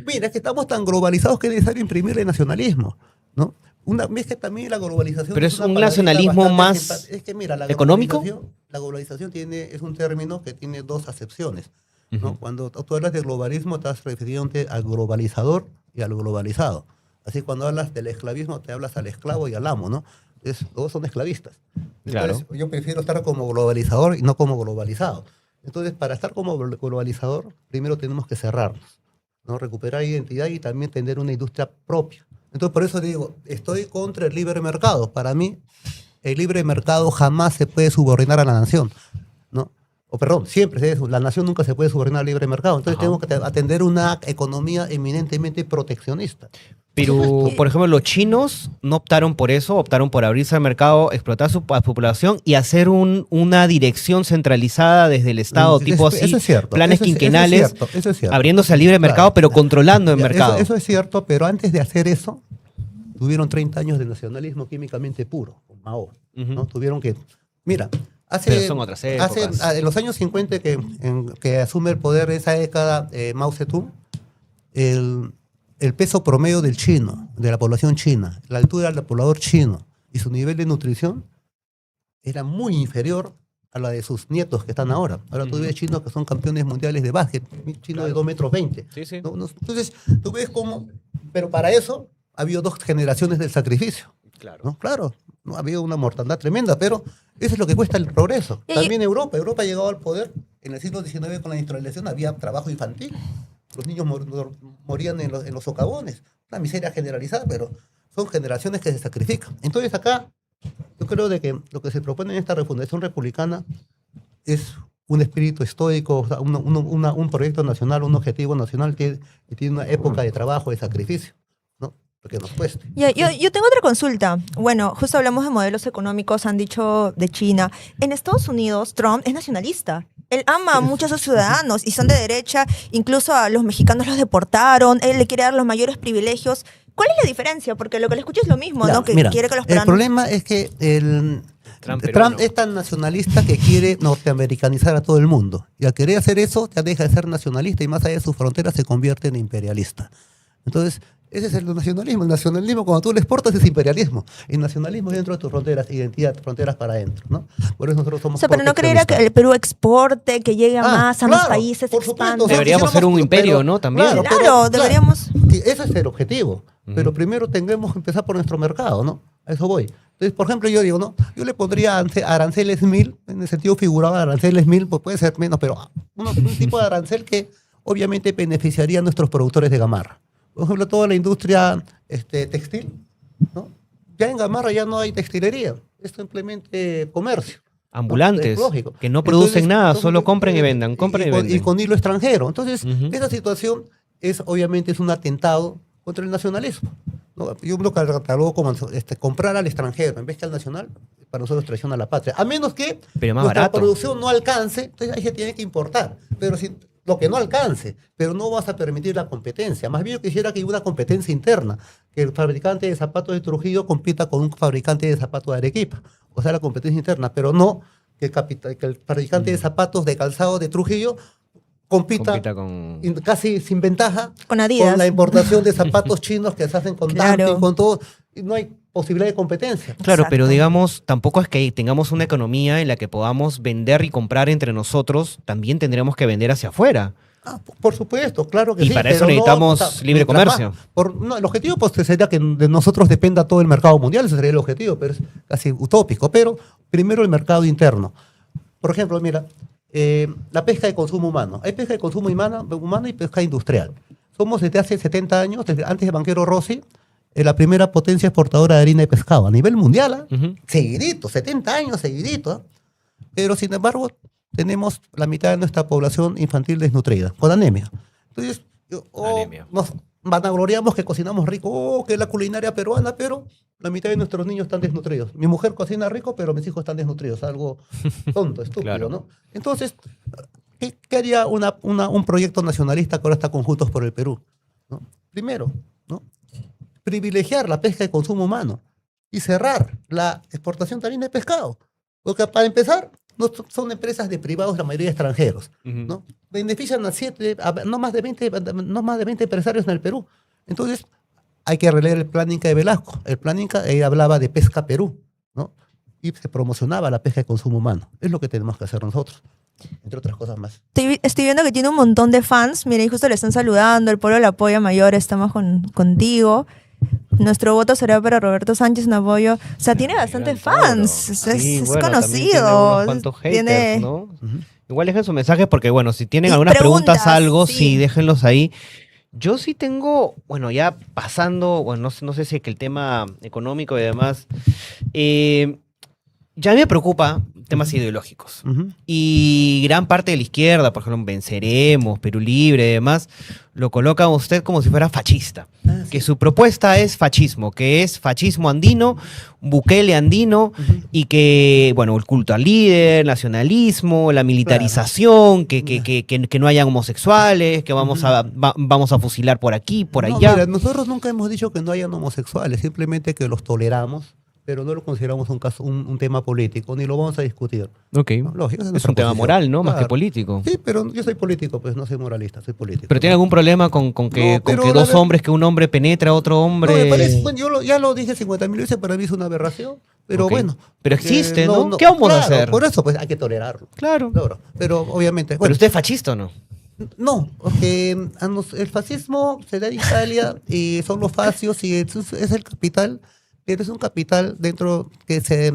Mira, es que estamos tan globalizados que es necesario imprimirle nacionalismo, ¿no? Una vez que también la globalización... Pero es una un palabrita nacionalismo bastante más simpática. Es que mira, económico. La globalización es un término que tiene dos acepciones, ¿no? Ujú. Cuando tú hablas de globalismo, estás refiriéndote al globalizador y al globalizado. Así cuando hablas del esclavismo, te hablas al esclavo y al amo, ¿no? Todos son esclavistas. Entonces, Claro. yo prefiero estar como globalizador y no como globalizado. Entonces, para estar como globalizador, primero tenemos que cerrarnos, ¿no? Recuperar identidad y también tener una industria propia. Entonces, por eso digo, estoy contra el libre mercado. Para mí, el libre mercado jamás se puede subordinar a la nación, ¿no? O perdón, la nación nunca se puede subordinar al libre mercado. Entonces, Ajá. tengo que atender una economía eminentemente proteccionista. Pero, por ejemplo, los chinos no optaron por eso, optaron por abrirse al mercado, explotar su población y hacer una dirección centralizada desde el Estado, tipo así, eso es cierto, planes quinquenales, eso es cierto. abriéndose al libre mercado, Claro, pero controlando el ya, mercado. Eso es cierto, pero antes de hacer eso, tuvieron 30 años de nacionalismo químicamente puro, con Mao. ¿no? Tuvieron que... Mira, Pero son otras épocas. en los años 50 que asume el poder esa década Mao Zedong, el peso promedio del chino, de la población china, la altura del poblador chino y su nivel de nutrición era muy inferior a la de sus nietos que están ahora. Ahora tú ves chinos que son campeones mundiales de básquet, chinos de 2,20 metros. Sí, sí. Entonces, tú ves cómo... Pero para eso ha habido 2 generaciones del sacrificio. Claro. ¿no? Claro, no ha habido una mortandad tremenda, pero eso es lo que cuesta el progreso. También Europa ha llegado al poder en el siglo XIX con la industrialización, había trabajo infantil. Los niños morían en los socavones. Una miseria generalizada, pero son generaciones que se sacrifican. Entonces acá, yo creo de que lo que se propone en esta refundación republicana es un espíritu estoico, o sea, un proyecto nacional, un objetivo nacional que tiene una época de trabajo, de sacrificio, ¿no? Porque nos cueste. Yo tengo otra consulta. Bueno, justo hablamos de modelos económicos, han dicho de China. En Estados Unidos, Trump es nacionalista. Él ama a muchos de sus ciudadanos y son de derecha, incluso a los mexicanos los deportaron, él le quiere dar los mayores privilegios. ¿Cuál es la diferencia? Porque lo que le escucho es lo mismo, Ya, ¿no? Que mira, quiere que los el peruanos... problema es que Trump es tan nacionalista que quiere norteamericanizar a todo el mundo. Y al querer hacer eso, ya deja de ser nacionalista y más allá de sus fronteras se convierte en imperialista. Entonces, ese es el nacionalismo. El nacionalismo, cuando tú le exportas, es imperialismo. El nacionalismo es dentro de tus fronteras, identidad, fronteras para adentro, ¿no? Por eso nosotros somos... O sea, pero no creerá que el Perú exporte, que llegue a más, a más claro, países, por supuesto, expanda. o sea, Deberíamos ser un imperio, ¿no? También. Claro, deberíamos... Sí, ese es el objetivo. Pero primero tendremos que empezar por nuestro mercado, ¿no? A eso voy. Entonces, por ejemplo, yo digo, ¿no? Yo le pondría aranceles 1000, en el sentido figurado, aranceles 1000, pues puede ser menos, pero un tipo de arancel que obviamente beneficiaría a nuestros productores de gamarra. Por ejemplo, toda la industria textil, ¿no? Ya en Gamarra ya no hay textilería, es simplemente comercio. Ambulantes, ¿no? Lógico. que no producen Entonces, nada, solo compren y vendan, compren y venden. Y con hilo extranjero. Entonces, esa situación obviamente es un atentado contra el nacionalismo, ¿no? Yo lo catalogo como comprar al extranjero en vez que al nacional, para nosotros traiciona a la patria. A menos que Pero más nuestra barato. producción no alcance, entonces ahí se tiene que importar. Pero si lo que no alcance, pero no vas a permitir la competencia. Más bien yo quisiera que hubiera una competencia interna, que el fabricante de zapatos de Trujillo compita con un fabricante de zapatos de Arequipa. O sea, la competencia interna, pero no que el fabricante de zapatos de calzado de Trujillo compita con... casi sin ventaja Con Adidas. con la importación de zapatos chinos que se hacen con Claro. dumping, con todo. Y no hay posibilidad de competencia. Claro, Exacto. pero digamos, tampoco es que tengamos una economía en la que podamos vender y comprar entre nosotros, también tendremos que vender hacia afuera. Por supuesto, claro que Y sí. para eso pero necesitamos libre mientras comercio. El objetivo pues, sería que de nosotros dependa todo el mercado mundial, ese sería el objetivo, pero es casi utópico. Pero primero el mercado interno. Por ejemplo, mira, la pesca de consumo humano. Hay pesca de consumo humano y pesca industrial. Somos desde hace 70 años, desde antes de Banquero Rossi, la primera potencia exportadora de harina y pescado a nivel mundial. Seguidito, 70 años seguidito. Pero sin embargo, tenemos la mitad de nuestra población infantil desnutrida, con anemia. Entonces, Anemia. nos vanagloriamos que cocinamos rico, que es la culinaria peruana, pero la mitad de nuestros niños están desnutridos. Mi mujer cocina rico, pero mis hijos están desnutridos. Algo tonto, estúpido, Claro. ¿no? Entonces, ¿qué haría un proyecto nacionalista que ahora está con Juntos por el Perú? ¿No? Primero, ¿no? Privilegiar la pesca de consumo humano y cerrar la exportación también de pescado. Porque para empezar, son empresas de privados, la mayoría extranjeros, ¿no? Benefician a no más de 20 empresarios en el Perú. Entonces, hay que releer el plan Inca de Velasco. El plan Inca hablaba de pesca Perú, ¿no? Y se promocionaba la pesca de consumo humano. Es lo que tenemos que hacer nosotros, entre otras cosas más. Estoy viendo que tiene un montón de fans. Mira, y justo le están saludando. El pueblo le apoya mayor. Estamos contigo. Nuestro voto será para Roberto Sánchez, un apoyo. O sea, tiene bastantes fans. Es Bueno, también conocido. tiene unos cuantos haters, ¿no? Igual dejen sus mensajes porque, bueno, si tienen Y algunas preguntas, preguntas, algo, sí. sí, déjenlos ahí. Yo sí tengo, bueno, ya pasando, bueno, no sé si es que el tema económico y demás, Ya me preocupa temas ideológicos. Ujú. Y gran parte de la izquierda, por ejemplo, Venceremos, Perú Libre y demás, lo coloca a usted como si fuera fascista. Que su propuesta es fascismo, que es fascismo andino, Bukele andino, y que, bueno, el culto al líder, nacionalismo, la militarización, que no hayan homosexuales, que vamos a fusilar por aquí, por No, allá. mira, nosotros nunca hemos dicho que no hayan homosexuales, simplemente que los toleramos, pero no lo consideramos un tema político, ni lo vamos a discutir. Ok. ¿No? Lógico, esa Es nuestra un tema posición. moral, ¿no? Más que Claro. político. Sí, pero yo soy político, pues no soy moralista, soy político. ¿Pero tiene ¿no? algún problema con que, No, con pero que la dos verdad- hombres, que un hombre penetra a otro hombre? No, me parece, bueno, ya lo dije 50.000 veces, para mí es una aberración, pero Ok. bueno. Pero porque existe, ¿no? ¿Qué vamos a claro, hacer? Por eso, pues hay que tolerarlo. Claro. Claro, pero obviamente. ¿Pero Bueno, usted es fascista o no? no, porque el fascismo se da en Italia y son los fascios y es el capital, pero es un capital dentro que se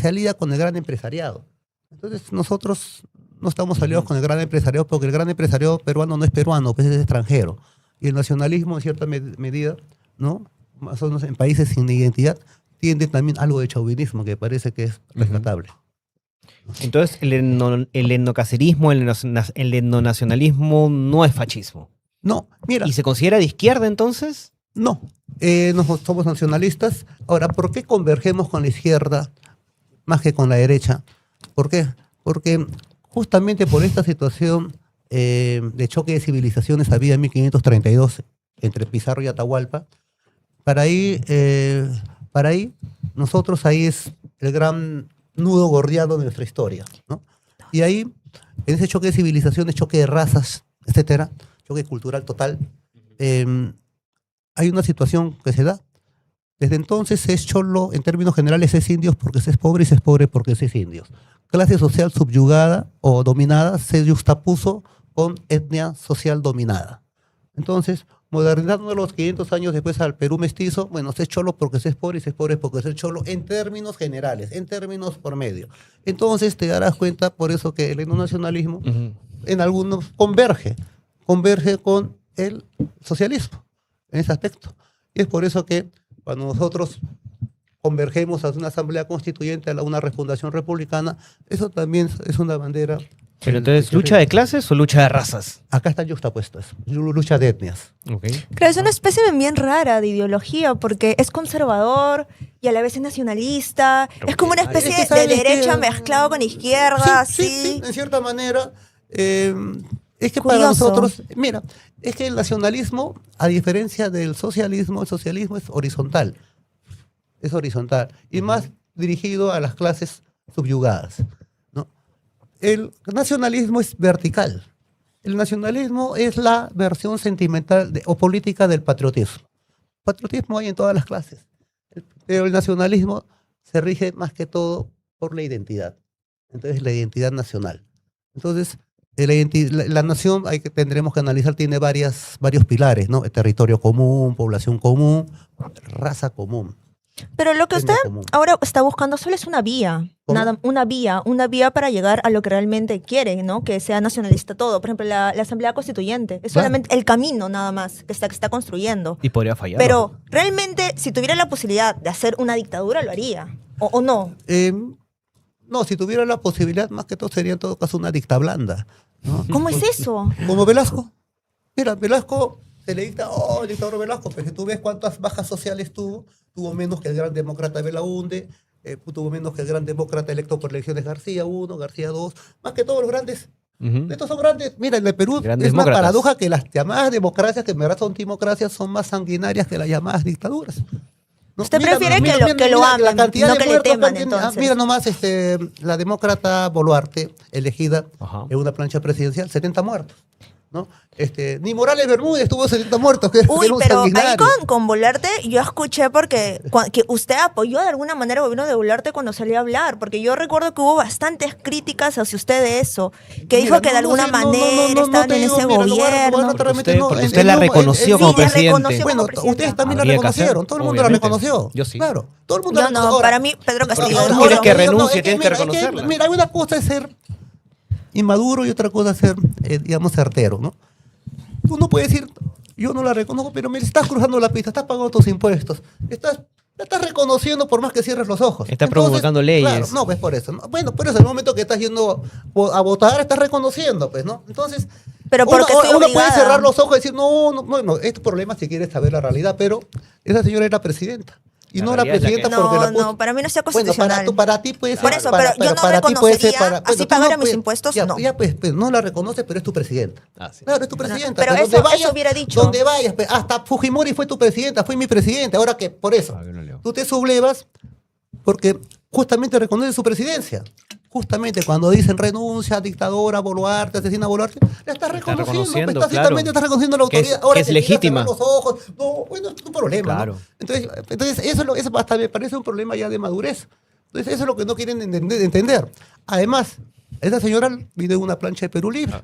alía con el gran empresariado. Entonces nosotros no estamos aliados con el gran empresariado porque el gran empresariado peruano no es peruano, pues es extranjero. Y el nacionalismo en cierta medida, ¿no? Más o menos en países sin identidad, tiende también algo de chauvinismo que parece que es rescatable. Entonces, el etnocacerismo, el etnonacionalismo no es fascismo. No, mira. ¿Y se considera de izquierda entonces? No, somos nacionalistas. Ahora, ¿por qué convergemos con la izquierda más que con la derecha? ¿Por qué? Porque justamente por esta situación de choque de civilizaciones había en 1532 entre Pizarro y Atahualpa, para ahí nosotros ahí es el gran nudo gordiano de nuestra historia, ¿no? Y ahí, en ese choque de civilizaciones, choque de razas, etcétera, choque cultural total, hay una situación que se da. Desde entonces se es cholo, en términos generales es indios porque se es pobre y se es pobre porque se es indios. Clase social subyugada o dominada se juxtapuso con etnia social dominada. Entonces, modernizando los 500 años después al Perú mestizo, bueno, se es cholo porque se es pobre y se es pobre porque se es cholo en términos generales, en términos por medio. Entonces te darás cuenta por eso que el etnonacionalismo en algunos converge con el socialismo en ese aspecto. Y es por eso que cuando nosotros convergemos a una asamblea constituyente, a una refundación republicana, eso también es una bandera. Pero entonces, ¿lucha de clases o lucha de razas? Acá están juxtapuestas, lucha de etnias. Okay. Claro, es una especie bien rara de ideología porque es conservador y a la vez es nacionalista. Es como una especie Es que de ¿sabes derecha qué? mezclado con izquierda, Sí, en cierta manera. Es que Curioso. para nosotros, mira, es que el nacionalismo, a diferencia del socialismo, el socialismo es horizontal. Es horizontal. Y más dirigido a las clases subyugadas, ¿no? El nacionalismo es vertical. El nacionalismo es la versión sentimental o política del patriotismo. Patriotismo hay en todas las clases. Pero el nacionalismo se rige más que todo por la identidad. Entonces, la identidad nacional. Entonces, la nación tendremos que analizar, tiene varios pilares, ¿no? Territorio común, población común, raza común. Pero lo que usted Etnia común. ahora está buscando solo es una vía. ¿Cómo? Una vía para llegar a lo que realmente quiere, ¿no? Que sea nacionalista todo. Por ejemplo, la Asamblea Constituyente. Es Va. solamente el camino nada más que está construyendo. Y podría fallar. Pero realmente, si tuviera la posibilidad de hacer una dictadura, lo haría. ¿O no? No, si tuviera la posibilidad, más que todo sería en todo caso una dicta blanda, ¿no? ¿Cómo es eso? Como Velasco. Mira, Velasco se le dicta, el dictador Velasco, pero si tú ves cuántas bajas sociales tuvo menos que el gran demócrata Belaúnde, tuvo menos que el gran demócrata electo por elecciones García I, García II, más que todos los grandes. Estos son grandes. Mira, en el Perú Grandes es una demócratas. paradoja que las llamadas democracias, que en verdad son timocracias, son más sanguinarias que las llamadas dictaduras. ¿No? Usted prefiere que lo la amen, cantidad no de que le muertos teman, que han tenido. entonces. Mira nomás, la demócrata Boluarte, elegida Ajá. en una plancha presidencial, 70 muertos, ¿no? Ni Morales Bermúdez tuvo 70 muertos, que Uy, era un pero ahí sanguinario. con Boluarte yo escuché que usted apoyó de alguna manera al gobierno de Boluarte cuando salió a hablar, porque yo recuerdo que hubo bastantes críticas hacia usted de eso, que dijo Mira, que de no alguna sé, manera estaban te en digo, ese mira, lo voy a gobierno. tratar realmente, Porque no, usted la reconoció como sí, la presidente. reconoció. Bueno, como presidenta. ustedes también la Habría que reconocieron, hacer, todo el mundo obviamente. la reconoció. Yo sí. Claro, todo el mundo Yo la no, reconoció. para mí Pedro Castillo. Ahora, es ¿quieres puro- que renuncie? Tienes que mira, reconocerla. Mira, una cosa es ser inmaduro y otra cosa es ser, digamos, certero, ¿no? Tú no puedes decir, yo no la reconozco, pero me estás cruzando la pista, estás pagando tus impuestos, estás la estás reconociendo por más que cierres los ojos. Está promulgando leyes. Claro, no, pues por eso. ¿no? Bueno, por eso en el momento que estás yendo a votar, estás reconociendo, pues, ¿no? Entonces, Pero porque estoy uno puede obligada. cerrar los ojos y decir, no, es tu problema si quieres saber la realidad, pero esa señora era presidenta. Y La no la realidad es la que- presidenta porque la puso. No, para mí no sea Bueno, constitucional. para ti puede ser. Por eso, para- pero yo no para ti puede ser reconocería, así tú no pagara mis puedes- impuestos, ya, no. Ya, pues, no la reconoce, pero es tu presidenta. Ah, sí. Claro, es tu presidenta. Pero Donde eso hubiera dicho. Donde vayas, pues, hasta Fujimori fue tu presidenta, fue mi presidente. Ahora que, por eso, Ah, yo no leo. tú te sublevas porque justamente reconoce su presidencia. Justamente cuando dicen renuncia, dictadora, Boluarte, asesina Boluarte, la estás reconociendo, reconociendo, pues, tácitamente claro. estás reconociendo la Que es- autoridad. Ahora que es quieras legítima. cerrar los ojos, no, bueno, es tu problema. Claro. ¿no? Entonces eso hasta me parece un problema ya de madurez. Entonces eso es lo que no quieren entender. Además, esta señora vive en una plancha de Perú Libre. A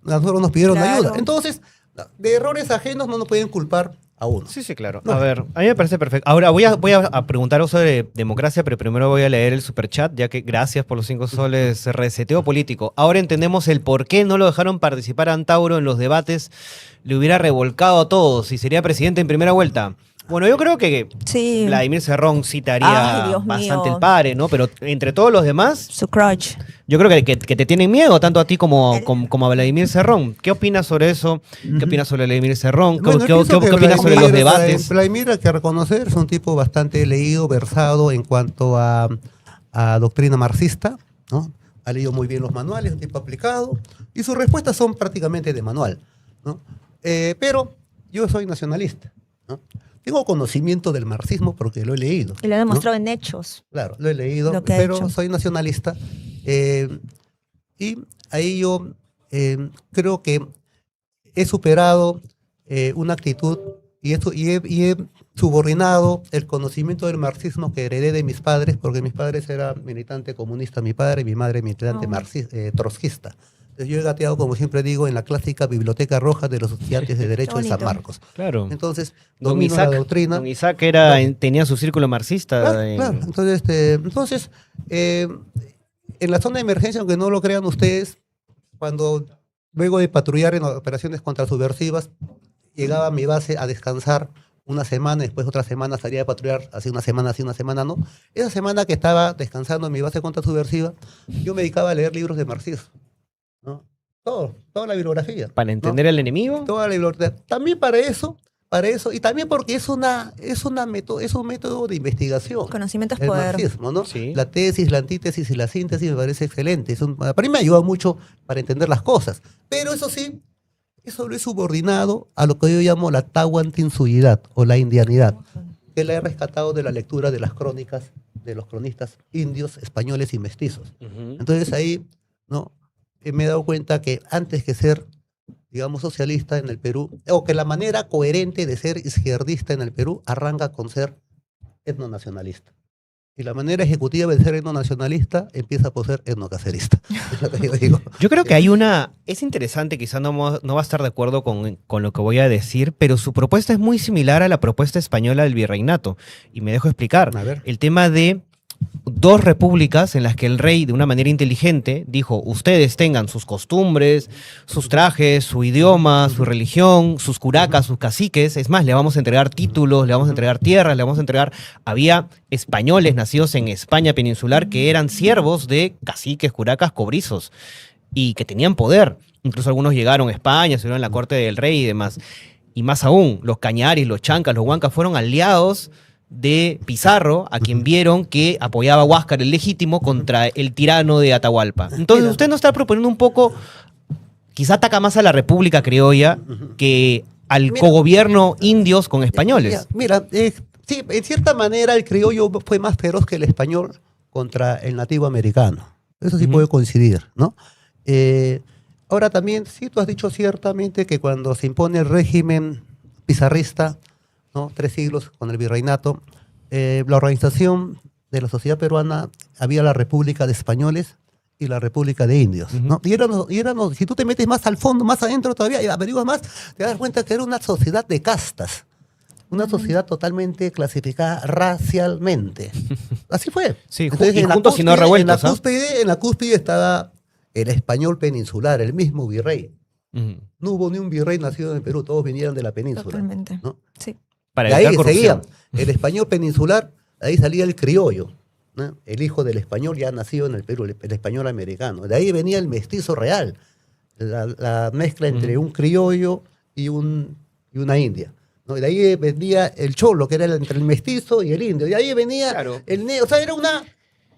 nosotros nos pidieron Claro. ayuda. Entonces, de errores ajenos no nos pueden culpar a uno. Sí, sí, claro. No. A ver, a mí me parece perfecto. Ahora voy a preguntaros sobre democracia, pero primero voy a leer el superchat, ya que gracias por los 5 soles, reseteo político. Ahora entendemos el por qué no lo dejaron participar a Antauro en los debates. Le hubiera revolcado a todos y sería presidente en primera vuelta. Bueno, yo creo que Sí. Vladimir Cerrón sí te haría Ay, Dios bastante mío. el pare, ¿no? Pero entre todos los demás, Su crutch. yo creo que te tienen miedo, tanto a ti como a Vladimir Cerrón. ¿Qué opinas sobre eso? ¿Qué opinas sobre Vladimir Cerrón? Bueno, ¿Qué pienso que opinas sobre los Vladimir- debates? Vladimir, hay que reconocer, es un tipo bastante leído, versado en cuanto a doctrina marxista, ¿no? Ha leído muy bien los manuales, un tipo aplicado, y sus respuestas son prácticamente de manual, ¿no? Pero yo soy nacionalista, ¿no? Tengo conocimiento del marxismo porque lo he leído. Y lo he ¿no? demostrado en hechos. Claro, lo he leído, Lo que ha pero hecho. soy nacionalista. Y ahí yo creo que he superado una actitud y he subordinado el conocimiento del marxismo que heredé de mis padres, porque mis padres eran militante comunista, mi padre, y mi madre militante trotskista. Entonces yo he gateado, como siempre digo, en la clásica biblioteca roja de los estudiantes de Derecho de San bonito. Marcos. Claro. Entonces, Don domino Isaac, la doctrina. Don Isaac tenía su círculo marxista. Claro, claro. Entonces, en la zona de emergencia, aunque no lo crean ustedes, cuando luego de patrullar en operaciones contrasubversivas, llegaba a mi base a descansar una semana, después otra semana salía a patrullar, así una semana no. Esa semana que estaba descansando en mi base contrasubversiva, yo me dedicaba a leer libros de marxismo, ¿no? Toda la bibliografía. Para entender al enemigo. Toda la bibliografía. También para eso, y también porque es un método de investigación. Conocimiento es El poder. marxismo, ¿no? Sí. La tesis, la antítesis y la síntesis me parece excelente. Para mí me ayuda mucho para entender las cosas. Pero eso sí, eso lo he subordinado a lo que yo llamo la tahuantinsuidad o la indianidad, que la he rescatado de la lectura de las crónicas de los cronistas indios, españoles y mestizos. Ujú. Entonces ahí, ¿no? Me he dado cuenta que antes que ser, digamos, socialista en el Perú, o que la manera coherente de ser izquierdista en el Perú arranca con ser etnonacionalista. Y la manera ejecutiva de ser etnonacionalista empieza por ser etnocacerista. Es lo que yo digo. Yo creo que es interesante, quizá no va a estar de acuerdo con lo que voy a decir, pero su propuesta es muy similar a la propuesta española del virreinato. Y me dejo explicar. A ver. El tema de dos repúblicas en las que el rey, de una manera inteligente, dijo, ustedes tengan sus costumbres, sus trajes, su idioma, su religión, sus curacas, sus caciques. Es más, le vamos a entregar títulos, le vamos a entregar tierras, le vamos a entregar... Había españoles nacidos en España peninsular que eran siervos de caciques, curacas, cobrizos y que tenían poder. Incluso algunos llegaron a España, estuvieron en la corte del rey y demás. Y más aún, los cañaris, los chancas, los huancas fueron aliados de Pizarro, a quien vieron que apoyaba a Huáscar el legítimo contra el tirano de Atahualpa. Entonces, Mira. usted nos está proponiendo un poco, quizá ataca más a la República Criolla que al Mira. cogobierno indios con españoles. Mira, sí, en cierta manera el criollo fue más feroz que el español contra el nativo americano. Eso sí Ujú. puede coincidir, ¿no? Ahora también, sí, tú has dicho ciertamente que cuando se impone el régimen pizarrista, ¿no? 3 siglos con el virreinato, la organización de la sociedad peruana, había la República de Españoles y la República de Indios, ¿no? Si tú te metes más al fondo, más adentro todavía, y averiguas más, te das cuenta que era una sociedad de castas, una sociedad totalmente clasificada racialmente. Así fue. Sí, Entonces, y en la juntos y no cúspide- revueltos, ¿ah? En la cúspide estaba el español peninsular, el mismo virrey. Ujú. No hubo ni un virrey nacido en el Perú, todos vinieron de la península. Totalmente. ¿no? Sí. Para De evitar ahí corrupción. seguían. El español peninsular, de ahí salía el criollo, ¿no? El hijo del español ya nacido en el Perú, el español americano. De ahí venía el mestizo real, la mezcla entre un criollo y una india, ¿no? Y de ahí venía el cholo, que era entre el mestizo y el indio. De ahí venía Claro. el negro. O sea,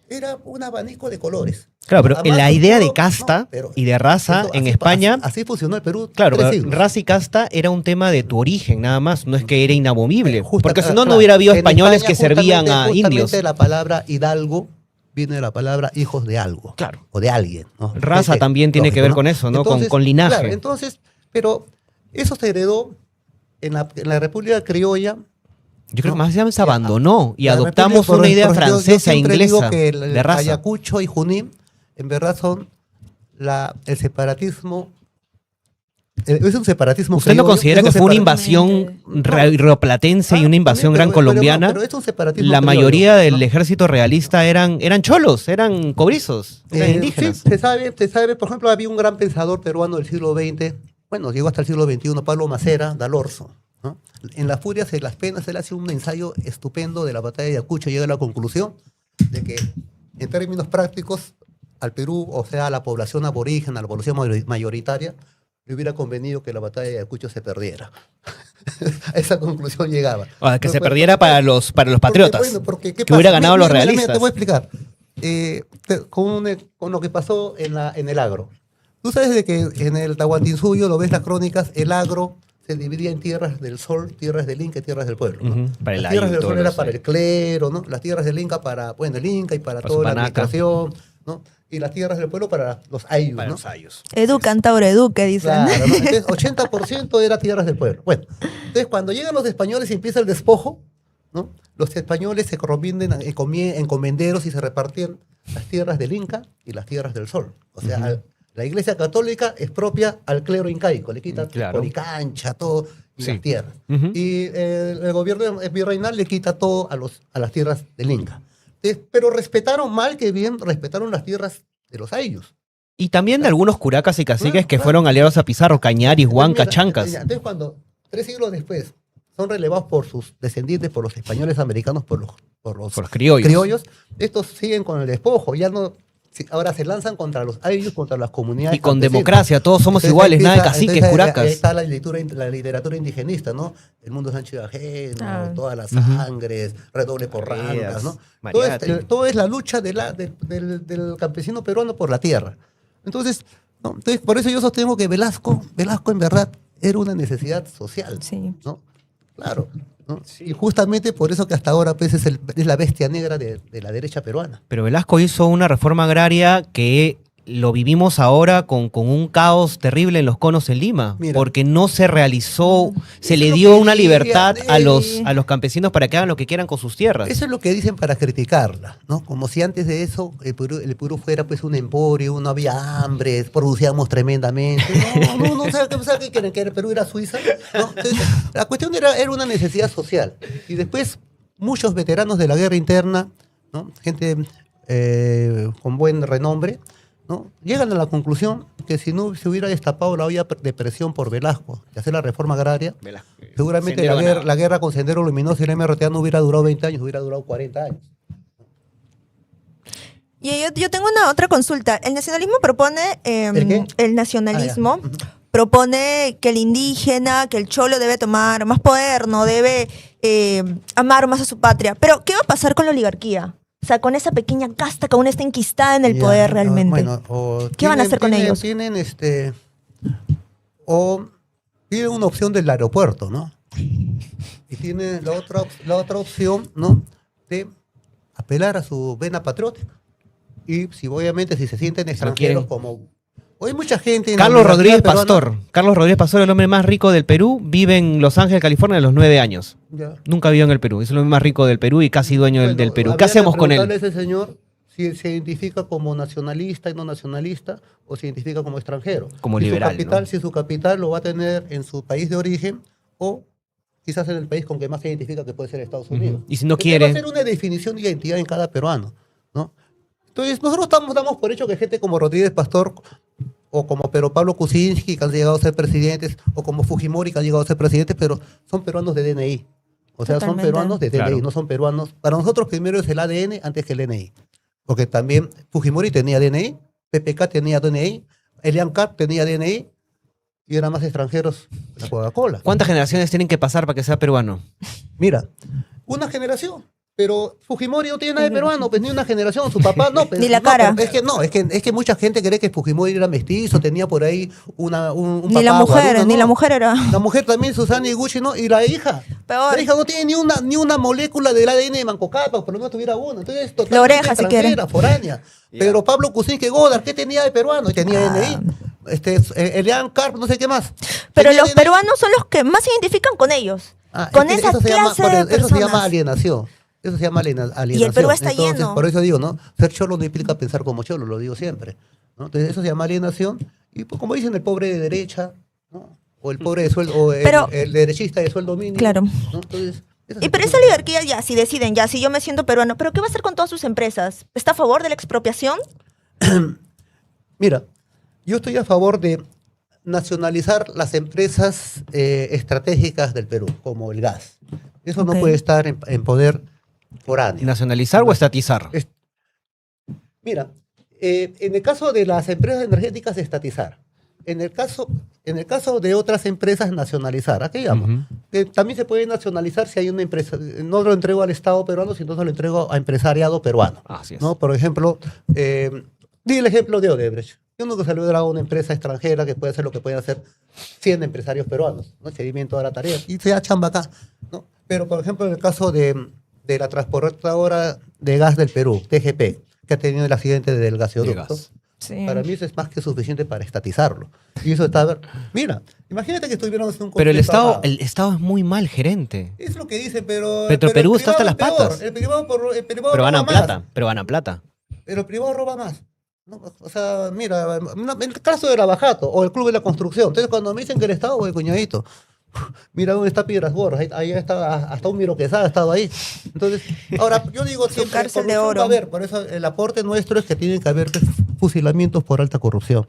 era un abanico de colores. Claro, pero Además, la idea de no, casta pero y de raza eso, en así- España, Así funcionó el Perú. claro, 3 pero siglos. raza y casta era un tema de tu origen, nada más, no es que era inamovible. Justa- Porque si no, claro, no hubiera habido en españoles España que servían a justamente indios. la palabra hidalgo viene de la palabra hijos de algo. Claro. O de alguien, ¿no? Raza Ese, también tiene que ver con eso, ¿no? Con linaje. Claro, entonces, pero eso se heredó en la República Criolla. Yo creo que No, más bien se ya, abandonó y la adoptamos República, una idea por ejemplo, yo francesa, siempre inglesa, digo que de raza. Ayacucho y Junín, en verdad son el separatismo. Es un separatismo. ¿Usted no criollo, considera es un que fue una separatismo- invasión No. rioplatense y una invasión También, gran colombiana? pero es un separatismo La criollo, mayoría del ¿no? ejército realista eran cholos, eran cobrizos, eran indígenas. Sí, se sabe, por ejemplo, había un gran pensador peruano del siglo XX, bueno, llegó hasta el siglo XXI, Pablo Macera, Dalorzo, ¿no? En las furias y las penas, él hace un ensayo estupendo de la batalla de Ayacucho y llega a la conclusión de que, en términos prácticos, al Perú, o sea, a la población aborigen, a la población mayoritaria, le hubiera convenido que la batalla de Ayacucho se perdiera. A esa conclusión llegaba. O sea, que se Pero- perdiera para los patriotas. ¿qué que pasa? hubiera ganado los Mira, realistas. te voy a explicar. Con lo que pasó en el agro. Tú sabes de que en el Tahuantinsuyo, lo ves las crónicas, el agro se dividía en tierras del sol, tierras del Inca y tierras del pueblo, ¿no? Ujú, para el Las tierras ayu, del todo sol era eso. para el clero, ¿no? Las tierras del Inca para, bueno, el Inca y para Para su toda la panaca. administración, ¿no? Y las tierras del pueblo para los ayus, Para ¿no? los ayos. Educan, Tauro, eduque, dicen. Claro, ¿no? Entonces, 80% era tierras del pueblo. Bueno, entonces cuando llegan los españoles y empieza el despojo, ¿no? Los españoles se convierten en encomenderos y se repartían las tierras del Inca y las tierras del Sol. O sea, la Iglesia Católica expropia al clero incaico, le quita Claro. Coricancha, todo, y Sí. las tierras. Ujú. Y el gobierno virreinal le quita todo a las tierras del Inca. Entonces, pero respetaron mal que bien, respetaron las tierras de los ayllus. Y también de algunos curacas y caciques Claro, que claro. fueron aliados a Pizarro, Cañaris, Huanca, Mira, Chancas. Entonces, cuando 3 siglos después son relevados por sus descendientes, por los españoles americanos, por los Por los criollos. estos siguen con el despojo, ya no, ahora se lanzan contra los ayllus, contra las comunidades Y con campesinas. democracia, todos somos Entonces, iguales, nada de empieza- caciques, entonces, curacas. ahí está la literatura indigenista, ¿no? El mundo es ancho y ajeno, Ah. todas las Ujú. sangres, redoble por Marías, rancas, ¿no? Mariátegui. Todo es la lucha del campesino peruano por la tierra. Entonces, ¿no? Entonces, por eso yo sostengo que Velasco en verdad era una necesidad social, Sí. ¿no? Claro, ¿no? Y justamente por eso que hasta ahora pues, es la bestia negra de la derecha peruana. Pero Velasco hizo una reforma agraria que lo vivimos ahora con un caos terrible en los conos en Lima, Mira. porque no se realizó, se Eso le es lo dio que una diría, libertad a los sí. campesinos para que hagan lo que quieran con sus tierras. Eso es lo que dicen para criticarla, ¿no? Como si antes de eso el Perú fuera pues un emporio, no había hambre, producíamos tremendamente. No, o sea, ¿qué quieren? ¿Que el Perú era Suiza? ¿No? Entonces, la cuestión era una necesidad social. Y después muchos veteranos de la guerra interna, ¿no? Gente con buen renombre, ¿no? Llegan a la conclusión que si no se hubiera destapado la olla de presión por Velasco de hacer la reforma agraria, seguramente la guerra con Sendero Luminoso y el MRTA no hubiera durado 20 años, hubiera durado 40 años. Y yo tengo una otra consulta. El nacionalismo propone, ¿El qué? el nacionalismo Ah, ya. Ujú. propone que el indígena, que el cholo debe tomar más poder, no debe amar más a su patria. Pero, ¿qué va a pasar con la oligarquía? O sea, con esa pequeña casta que aún está enquistada en el Ya, poder realmente. bueno, ¿Qué van a hacer con ellos? Tienen una opción del aeropuerto, ¿no? Y tienen la otra opción, ¿no? De apelar a su vena patriótica. Y obviamente si se sienten extranjeros quieren. como... Hoy mucha gente... en la Carlos universidad Rodríguez peruana- Pastor. Carlos Rodríguez Pastor, el hombre más rico del Perú, vive en Los Ángeles, California, a los 9 años. Ya. Nunca vivió en el Perú. Es el hombre más rico del Perú y casi dueño del Bueno, Perú. habría ¿Qué hacemos que con él? preguntarle a ese señor si se identifica como nacionalista y no nacionalista o se identifica como extranjero. Como Si liberal, Su capital, ¿no? Si su capital lo va a tener en su país de origen o quizás en el país con que más se identifica, que puede ser Estados Unidos. Y si no Entonces, quiere- va a ser una definición de identidad en cada peruano, ¿no? Entonces, nosotros damos por hecho que gente como Rodríguez Pastor o como Pedro Pablo Kuczynski, que han llegado a ser presidentes, o como Fujimori, que han llegado a ser presidentes, pero son peruanos de DNI. O sea, Totalmente. son peruanos de DNI, Claro. no son peruanos. Para nosotros primero es el ADN antes que el DNI. Porque también Fujimori tenía DNI, PPK tenía DNI, Elian Carp tenía DNI y eran más extranjeros la Coca-Cola. ¿Cuántas generaciones tienen que pasar para que sea peruano? Mira, una generación. Pero Fujimori no tiene nada de peruano, pues ni una generación, su papá no. Pues, Ni la no, cara. pero es que mucha gente cree que Fujimori era mestizo, tenía por ahí un Ni papá la mujer, guaruna, ni no. la mujer era. La mujer también, Susana Iguchi, ¿no? Y la hija. Peor. La hija no tiene ni una molécula del ADN de Mancocapa, por lo menos tuviera una. Entonces, es totalmente La oreja, si extranjera, quiere. foránea. Pero Pablo Kuczynski Godard, ¿qué tenía de peruano? Y tenía DNI. Elian Carp, no sé qué más. Pero Tenía los DNI. peruanos son los que más se identifican con ellos. Ah, Con es que esa eso se llama- clase por de eso se llama personas. alienación. Eso se llama alienación. Y el Perú está Entonces, lleno. por eso digo, ¿no? Ser cholo no implica pensar como cholo, lo digo siempre. ¿no? Entonces, eso se llama alienación. Y pues, como dicen, el pobre de derecha, ¿no? O el pobre de sueldo, o Pero- el derechista de sueldo mínimo. Claro. ¿no? Entonces, Y pero esa oligarquía ya, si deciden, ya, si yo me siento peruano, ¿pero qué va a hacer con todas sus empresas? ¿Está a favor de la expropiación? Mira, yo estoy a favor de nacionalizar las empresas estratégicas del Perú, como el gas. Eso Ok. no puede estar en poder foráneo. ¿Nacionalizar o estatizar? Es- Mira, en el caso de las empresas energéticas, estatizar. En el caso de otras empresas, nacionalizar. ¿A qué llamo? Ujú. Que también se puede nacionalizar si hay una empresa. No lo entrego al Estado peruano, sino se lo entrego a empresariado peruano. Así es. ¿no? Por ejemplo, di el ejemplo de Odebrecht. Yo nunca se lo he dado a una empresa extranjera que puede hacer lo que pueden hacer 100 empresarios peruanos, ¿no? Seguimiento de la tarea. Y sea chamba acá, ¿no? Pero, por ejemplo, en el caso de la transportadora de gas del Perú, TGP, que ha tenido el accidente del gaseoducto, gas. Sí. para mí eso es más que suficiente para estatizarlo. Y eso está... Mira, imagínate que estuviéramos en un Pero el conflicto Estado, armado. el Estado es muy mal gerente. Es lo que dicen, pero... Petroperú el está hasta privado las es peor. patas. El privado Pero roba ganan más. plata, pero ganan plata. Pero el privado roba más. ¿no? O sea, mira, en el caso de la Bajato o el Club de la Construcción. Entonces, cuando me dicen que el Estado, oye, cuñadito, mira dónde está Piedras Gorras, ahí está, hasta un Miro Quesada ha estado ahí. Entonces, ahora, yo digo siempre, cárcel de corrupción oro. va a haber, por eso el aporte nuestro es que tienen que haber fusilamientos por alta corrupción.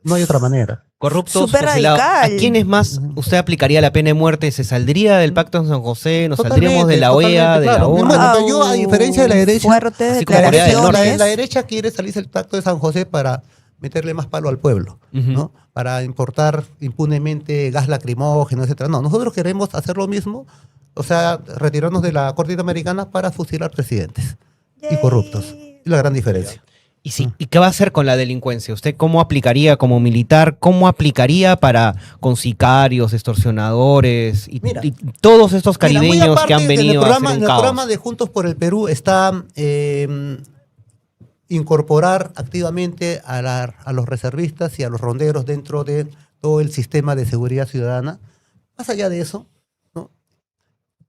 No hay otra manera. Corruptos, Súper fusilados. radical. ¿A quiénes más usted aplicaría la pena de muerte? ¿Se saldría del Pacto de San José? ¿Nos saldríamos de la Totalmente, OEA, de la claro. ONU? Bueno, pero yo, a diferencia de la derecha, Fuertes así como Corea del declaraciones. la derecha quiere salirse del Pacto de San José para meterle más palo al pueblo, Ujú. ¿no? Para importar impunemente gas lacrimógeno, etcétera. No, nosotros queremos hacer lo mismo, o sea, retirarnos de la Corte Interamericana para fusilar presidentes y Yay. corruptos. Es la gran diferencia. ¿Y qué va a hacer con la delincuencia? ¿Usted cómo aplicaría como militar? ¿Cómo aplicaría con sicarios, extorsionadores y, Mira. y todos estos Mira, muy caribeños aparte, que han venido a hacer en un el caos? programa de Juntos por el Perú está incorporar activamente a los reservistas y a los ronderos dentro de todo el sistema de seguridad ciudadana. Más allá de eso, ¿no?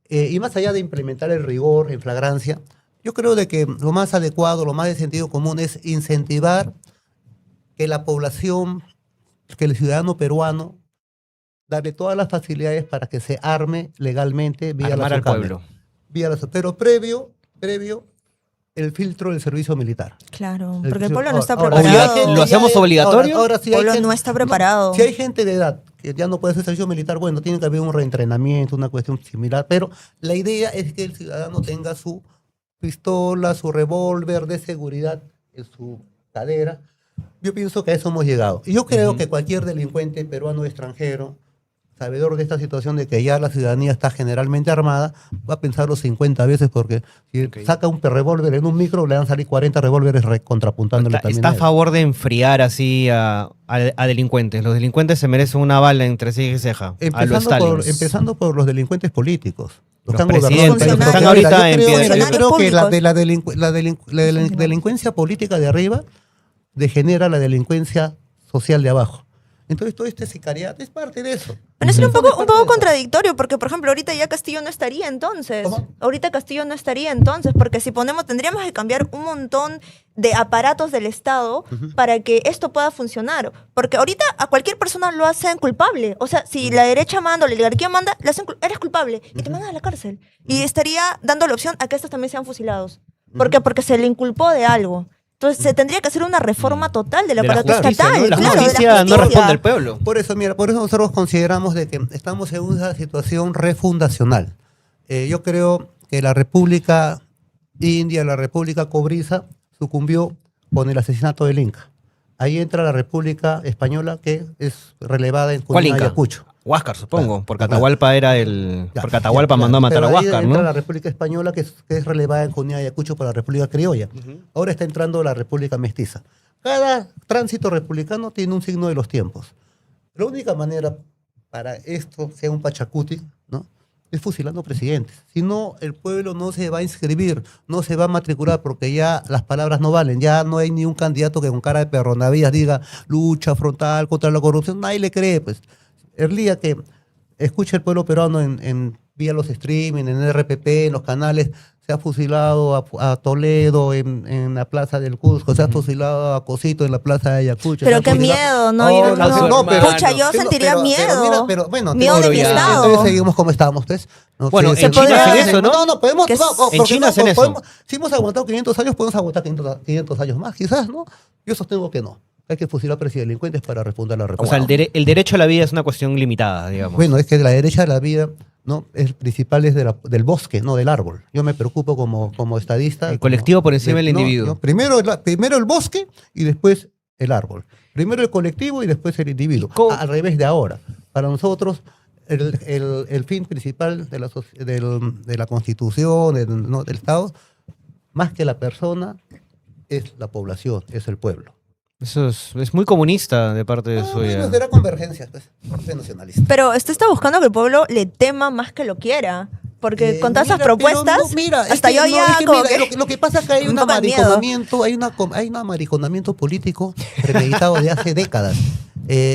Y más allá de implementar el rigor en flagrancia, yo creo de que lo más adecuado, lo más de sentido común es incentivar que la población, que el ciudadano peruano, darle todas las facilidades para que se arme legalmente vía Armar la al SOCAME. pueblo. Pero previo el filtro del servicio militar. Claro, El porque el filtro- pueblo no está ahora, preparado. si hay gente- ¿Lo hacemos ya- obligatorio? Ahora, si El hay pueblo gente- no está preparado. Si hay gente de edad que ya no puede hacer servicio militar, bueno, tiene que haber un reentrenamiento, una cuestión similar, pero la idea es que el ciudadano tenga su pistola, su revólver de seguridad en su cadera. Yo pienso que a eso hemos llegado. Y yo creo Ujú. que cualquier delincuente peruano o extranjero, sabedor de esta situación de que ya la ciudadanía está generalmente armada, va a pensarlo 50 veces porque si Ok. saca un revólver en un micro, le van a salir 40 revólveres contrapuntándole también. Está a a él. favor de enfriar así a delincuentes. Los delincuentes se merecen una bala entre ceja y ceja. A lo Stalin. Empezando por los delincuentes políticos. Los que han gobernado presidentes, el país. los que están Mira, ahorita yo en creo- pie de mira, yo cañón. creo que Públicos. la delincuencia política de arriba degenera la delincuencia social de abajo. Entonces todo este sicariato es parte de eso. Pero es Eso un es poco parte de eso. contradictorio, porque por ejemplo, ahorita ya Castillo no estaría entonces. ¿Cómo? Ahorita Castillo no estaría entonces, porque si tendríamos que cambiar un montón de aparatos del Estado para que esto pueda funcionar. Porque ahorita a cualquier persona lo hacen culpable. O sea, si la derecha manda o la oligarquía manda, eres culpable y te mandan a la cárcel. Y estaría dando la opción a que estos también sean fusilados. ¿Por qué? Porque se le inculpó de algo. Entonces se tendría que hacer una reforma total del De la aparato justicia, estatal. ¿no? La claro, de justicia no justicia. responde al pueblo. Por eso, mira, por eso nosotros consideramos de que estamos en una situación refundacional. Yo creo que la República India, la República Cobriza, sucumbió con el asesinato del Inca. Ahí entra la República Española, que es relevada en ¿Cuál Cunha y Inca? Ayacucho. Huáscar, supongo. Claro, Porque Atahualpa era el. Ya, Porque Atahualpa ya, mandó a matar pero a ahí Huáscar, entra ¿no? la República Española, que es relevada en Cunha y Ayacucho por la República Criolla. Ahora está entrando la República Mestiza. Cada tránsito republicano tiene un signo de los tiempos. La única manera para esto sea un pachacuti, ¿no?, es fusilando presidentes. Si no, el pueblo no se va a inscribir, no se va a matricular, porque ya las palabras no valen. Ya no hay ni un candidato que con cara de perronavillas diga lucha frontal contra la corrupción. Nadie le cree, pues. El día que escuche el pueblo peruano vía los streaming, en RPP, en los canales, se ha fusilado a Toledo en la plaza del Cusco, se ha fusilado a Cosito en la plaza de Ayacucho. Pero se ha qué fusilado- miedo, ¿no? Oh, Yo no- no, pero- Pucha, yo sentiría miedo. mira, pero bueno, Miedo de mi ya. estado. entonces seguimos como estábamos, pues. No, Bueno, sí, en sí, China sí, hacen sí, eso, ¿no? No, podemos. Que es- No, En porque China no, hacen eso. podemos- si hemos aguantado 500 años, podemos aguantar 500 años más, quizás, ¿no? Yo sostengo que no. Hay que fusilar delincuentes para refundar la O república. sea, el derecho a la vida es una cuestión limitada, digamos. Bueno, es que la derecha de la vida, ¿no?, es principal es del bosque, no del árbol. Yo me preocupo como estadista. El colectivo por encima del individuo. Primero, primero el bosque y después el árbol. Primero el colectivo y después el individuo. ¿Cómo? Al revés de ahora. Para nosotros, el fin principal de la Constitución, del Estado, más que la persona, es la población, es el pueblo. Eso es muy comunista de parte de suya. Bueno, será convergencia, pues, es nacionalista. Pero usted está buscando que el pueblo le tema más que lo quiera. Porque con todas esas Mira, pero propuestas, no, mira, es hasta que yo no, ya es que como mira, que... lo que pasa es que hay un un poco de miedo. amariconamiento, hay un amariconamiento político premeditado de hace décadas.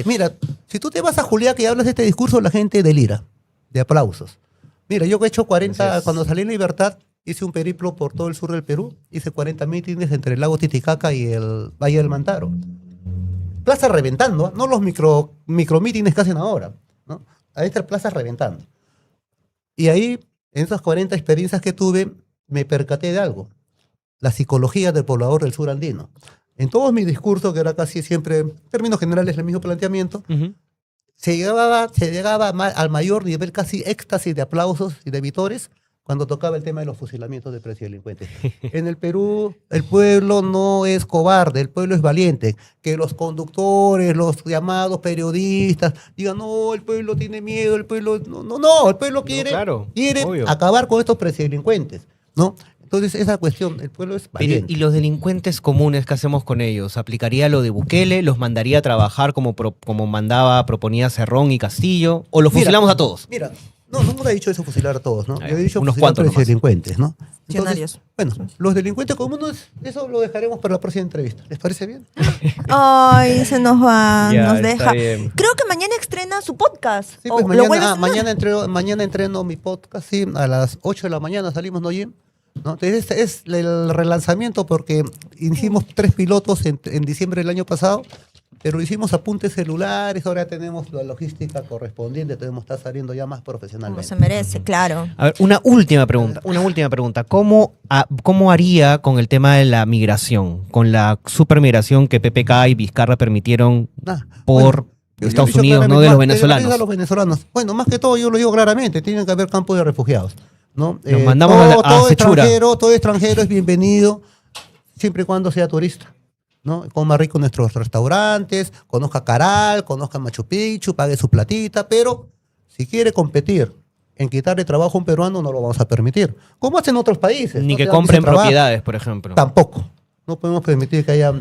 Mira, si tú te vas a Juliaca y hablas de este discurso, la gente delira, de aplausos. Mira, yo que he hecho 40, Entonces- cuando salí en Libertad, hice un periplo por todo el sur del Perú, hice 40 mítines entre el lago Titicaca y el Valle del Mantaro. Plaza reventando, ¿eh? No los micromítines que hacen ahora, ¿no? Ahí está plaza reventando. Y ahí, en esas 40 experiencias que tuve, me percaté de algo. La psicología del poblador del sur andino. En todos mis discursos, que era casi siempre, en términos generales, el mismo planteamiento, Ujú. se llegaba al mayor nivel, casi éxtasis de aplausos y de vitores, cuando tocaba el tema de los fusilamientos de presos y delincuentes. En el Perú, el pueblo no es cobarde, el pueblo es valiente. Que los conductores, los llamados periodistas, digan, no, el pueblo tiene miedo, el pueblo... No, el pueblo quiere, claro, quiere obvio. acabar con estos presos y delincuentes, ¿no? Entonces, esa cuestión, el pueblo es Pero, valiente. ¿y los delincuentes comunes qué hacemos con ellos? ¿Aplicaría lo de Bukele? ¿Los mandaría a trabajar como proponía Cerrón y Castillo? ¿O los Mira, fusilamos a todos? Mira, no he dicho eso fusilar a todos, ¿no? Ah, Yo he dicho unos fusilar cuantos presos y nomás. delincuentes, ¿no? Funcionarios. Bueno, los delincuentes comunes, eso lo dejaremos para la próxima entrevista. ¿Les parece bien? Ay, se nos va, Ya, nos está deja. bien. Creo que mañana estrena su podcast. Sí, ¿O pues lo vuelve a mañana, estrenar? mañana entreno mi podcast, sí, a las 8 de la mañana salimos, ¿no, Jim? ¿No? Entonces, este es el relanzamiento porque hicimos 3 pilotos en diciembre del año pasado, pero hicimos apuntes celulares, ahora tenemos la logística correspondiente, tenemos que estar saliendo ya más Como profesionalmente. se merece, claro. A ver, una última pregunta. ¿Cómo haría con el tema de la migración? Con la supermigración que PPK y Vizcarra permitieron Ah, por yo Estados he dicho Unidos, no claramente, de los a venezolanos. los venezolanos. Bueno, más que todo yo lo digo claramente, tienen que haber campos de refugiados, ¿no? Nos mandamos a Sechura. Todo extranjero es bienvenido, siempre y cuando sea turista, ¿no? Coma rico en nuestros restaurantes, conozca Caral, conozca Machu Picchu, pague su platita, pero si quiere competir en quitarle trabajo a un peruano, no lo vamos a permitir. Como hacen otros países. Ni ¿no? que Te dan compren ese trabajo. propiedades, por ejemplo. Tampoco. No podemos permitir que haya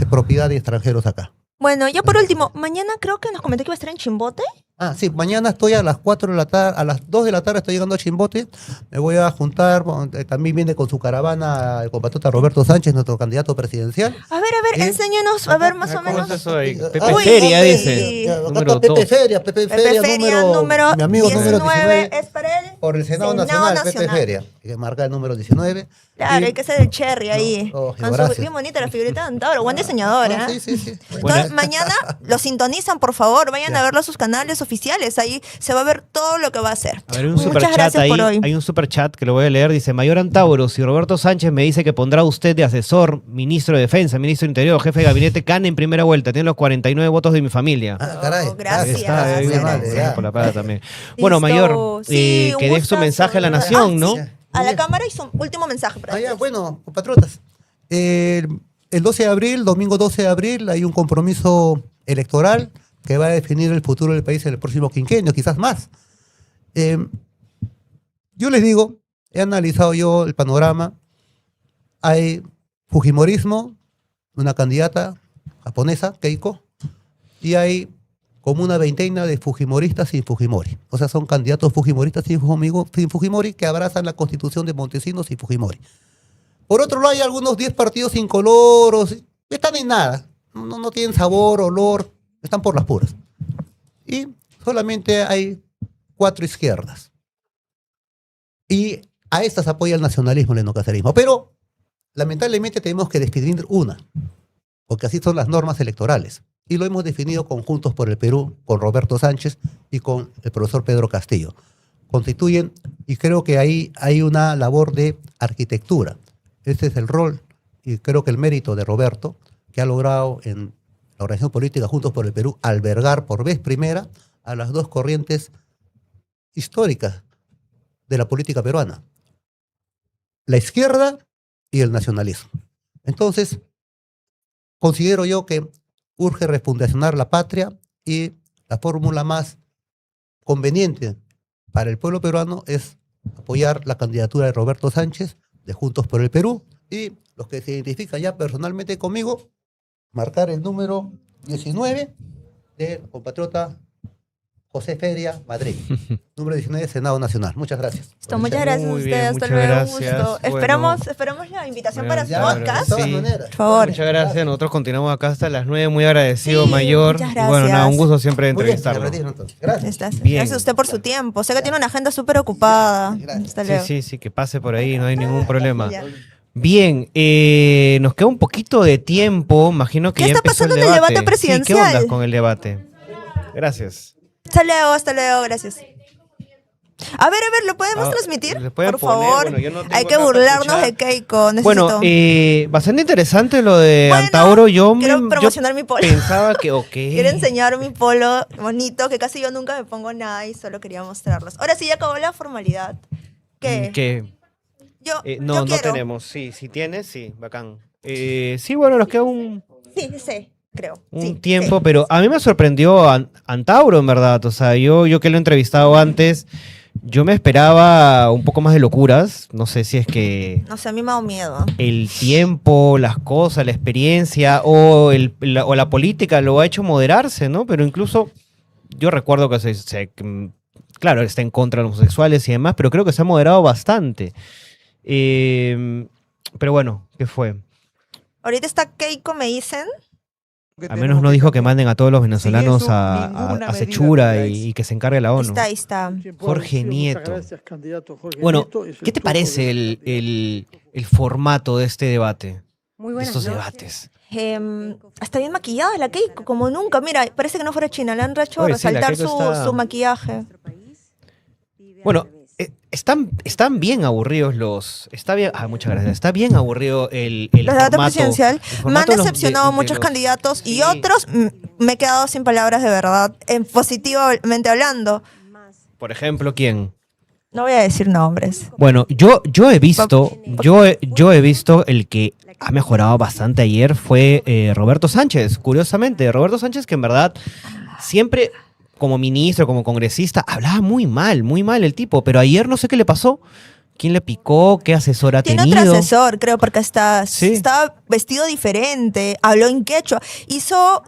propiedad de extranjeros acá. Bueno, ya por último, mañana creo que nos comenté que iba a estar en Chimbote. Ah, sí, mañana estoy a las 4 de la tarde, a las 2 de la tarde estoy llegando a Chimbote. Me voy a juntar, también viene con su caravana el compatriota Roberto Sánchez, nuestro candidato presidencial. A ver, enséñanos, a ver más o ¿Cómo menos. es eso ahí? Ah, Pepe Uy, Feria, ok. dice. Acá Número está Pepe dos. Feria, Pepe Feria, número mi amigo número 19 19 es para él. por el Senado Nacional, Pepe Feria. que marca el número 19. Claro, Y- hay que ser el cherry ahí. Oh, Con su, gracias. bien bonita la figurita de Antauro, buen diseñador, Ah, ¿eh? sí. Entonces, mañana lo sintonizan, por favor, vayan Ya. a verlo a sus canales oficiales, ahí se va a ver todo lo que va a hacer. A ver, un Muchas superchat gracias ahí. por hoy. Hay un superchat que lo voy a leer. Dice: Mayor Antauro, si Roberto Sánchez me dice que pondrá a usted de asesor, ministro de Defensa, ministro de Interior, jefe de gabinete, gane en primera vuelta. Tiene los 49 votos de mi familia. Ah, caray. Oh, gracias. Ahí está, Muy bien, amable, gracias ya. por la plata también. Bueno, Listo. Mayor, Sí, que un dé su gustazo, mensaje a la de verdad. nación, Ah, ¿no? sí. Ya. A Muy la bien. cámara y su último mensaje para Ya, ellos. bueno, compatriotas. El 12 de abril, domingo 12 de abril, hay un compromiso electoral que va a definir el futuro del país en el próximo quinquenio, quizás más. Yo les digo, he analizado yo el panorama. Hay fujimorismo, una candidata japonesa, Keiko, y hay como una veintena de fujimoristas sin Fujimori. O sea, son candidatos fujimoristas sin Fujimori que abrazan la constitución de Montesinos y Fujimori. Por otro lado, hay algunos 10 partidos incoloros, están en nada, no tienen sabor, olor, están por las puras. Y solamente hay 4 izquierdas. Y a estas apoya el nacionalismo, el endocacerismo. Pero, lamentablemente, tenemos que definir una, porque así son las normas electorales. Y lo hemos definido con Juntos por el Perú, con Roberto Sánchez y con el profesor Pedro Castillo. Constituyen, y creo que ahí hay una labor de arquitectura. Ese es el rol y creo que el mérito de Roberto, que ha logrado en la organización política Juntos por el Perú albergar por vez primera a las dos corrientes históricas de la política peruana, la izquierda y el nacionalismo. Entonces, considero yo que urge refundacionar la patria y la fórmula más conveniente para el pueblo peruano es apoyar la candidatura de Roberto Sánchez de Juntos por el Perú y los que se identifican ya personalmente conmigo, marcar el número 19 del compatriota José Feria Madrid. Número 19, Senado Nacional. Muchas gracias. Listo, muchas gracias a Muy ustedes, bien, hasta muchas luego, gracias. gusto. Bueno. Esperamos la invitación Bueno, para su ya, podcast. de todas Sí. maneras. Por favor. Muchas gracias. Nosotros continuamos acá hasta las 9. Muy agradecido, Sí, Mayor. muchas Y bueno, nada, gracias. un gusto siempre de Muy bien, me entrevistarlo. retiro entonces. Gracias. Gracias a usted por su tiempo. Sé que tiene una agenda súper ocupada. Gracias. Hasta Sí, luego. sí, que pase por ahí, no hay ningún problema. Ya. Bien, nos queda un poquito de tiempo. Imagino que ¿Qué ya está empezó pasando en el debate Sí, ¿qué presidencial? onda con el debate? Gracias. Hasta luego, gracias. A ver, ¿lo podemos Ah, transmitir? ¿le pueden Por poner? favor. Bueno, yo no tengo Hay que acá para burlarnos escuchar. de Keiko. Necesito. Bueno, bastante interesante lo de Bueno, Antauro. Yo promocionar mi polo. pensaba que, ok. Quiero enseñar mi polo bonito, que casi yo nunca me pongo nada y solo quería mostrarlos. Ahora sí, ya acabó la formalidad. ¿Qué? Que Yo, no, yo no quiero. tenemos. Sí, sí tienes, sí, bacán. Sí, bueno, nos queda un Sí, creo. Sí, tiempo, sí. pero a mí me sorprendió Antauro, en verdad. O sea, yo que lo he entrevistado antes, yo me esperaba un poco más de locuras. No sé si es que No sé, a mí me ha dado miedo. el tiempo, las cosas, la experiencia o la política lo ha hecho moderarse, ¿no? Pero incluso yo recuerdo que claro, está en contra de los homosexuales y demás, pero creo que se ha moderado bastante. Pero bueno, ¿qué fue? Ahorita está Keiko, me dicen. Al menos no dijo que manden a todos los venezolanos eso, a ninguna Sechura medida y que se encargue la Ahí ONU. está, ahí está. Jorge Nieto. Gracias, candidato Jorge Bueno, Nieto, es el ¿qué te turno parece del candidato. el formato de este debate? Muy De buenas estos noches. debates. Está bien maquillada la Keiko, como nunca. Mira, parece que no fuera china. Le han hecho Oye, sí, la resaltar Keiko está- su maquillaje. Nuestro país vive Bueno, al revés. están bien aburridos muchas gracias. Está bien aburrido el Los debates formato. presidencial el me han formato de los- decepcionado de muchos los- candidatos Sí. y otros me he quedado sin palabras de verdad, positivamente hablando. Por ejemplo, ¿quién? No voy a decir nombres. Bueno, yo he visto el que ha mejorado bastante ayer fue Roberto Sánchez. Curiosamente, Roberto Sánchez que en verdad siempre como ministro, como congresista, hablaba muy mal el tipo, pero ayer no sé qué le pasó. ¿Quién le picó? ¿Qué asesor ha Tiene tenido? otro asesor, creo, porque Sí. estaba vestido diferente, habló en quechua, hizo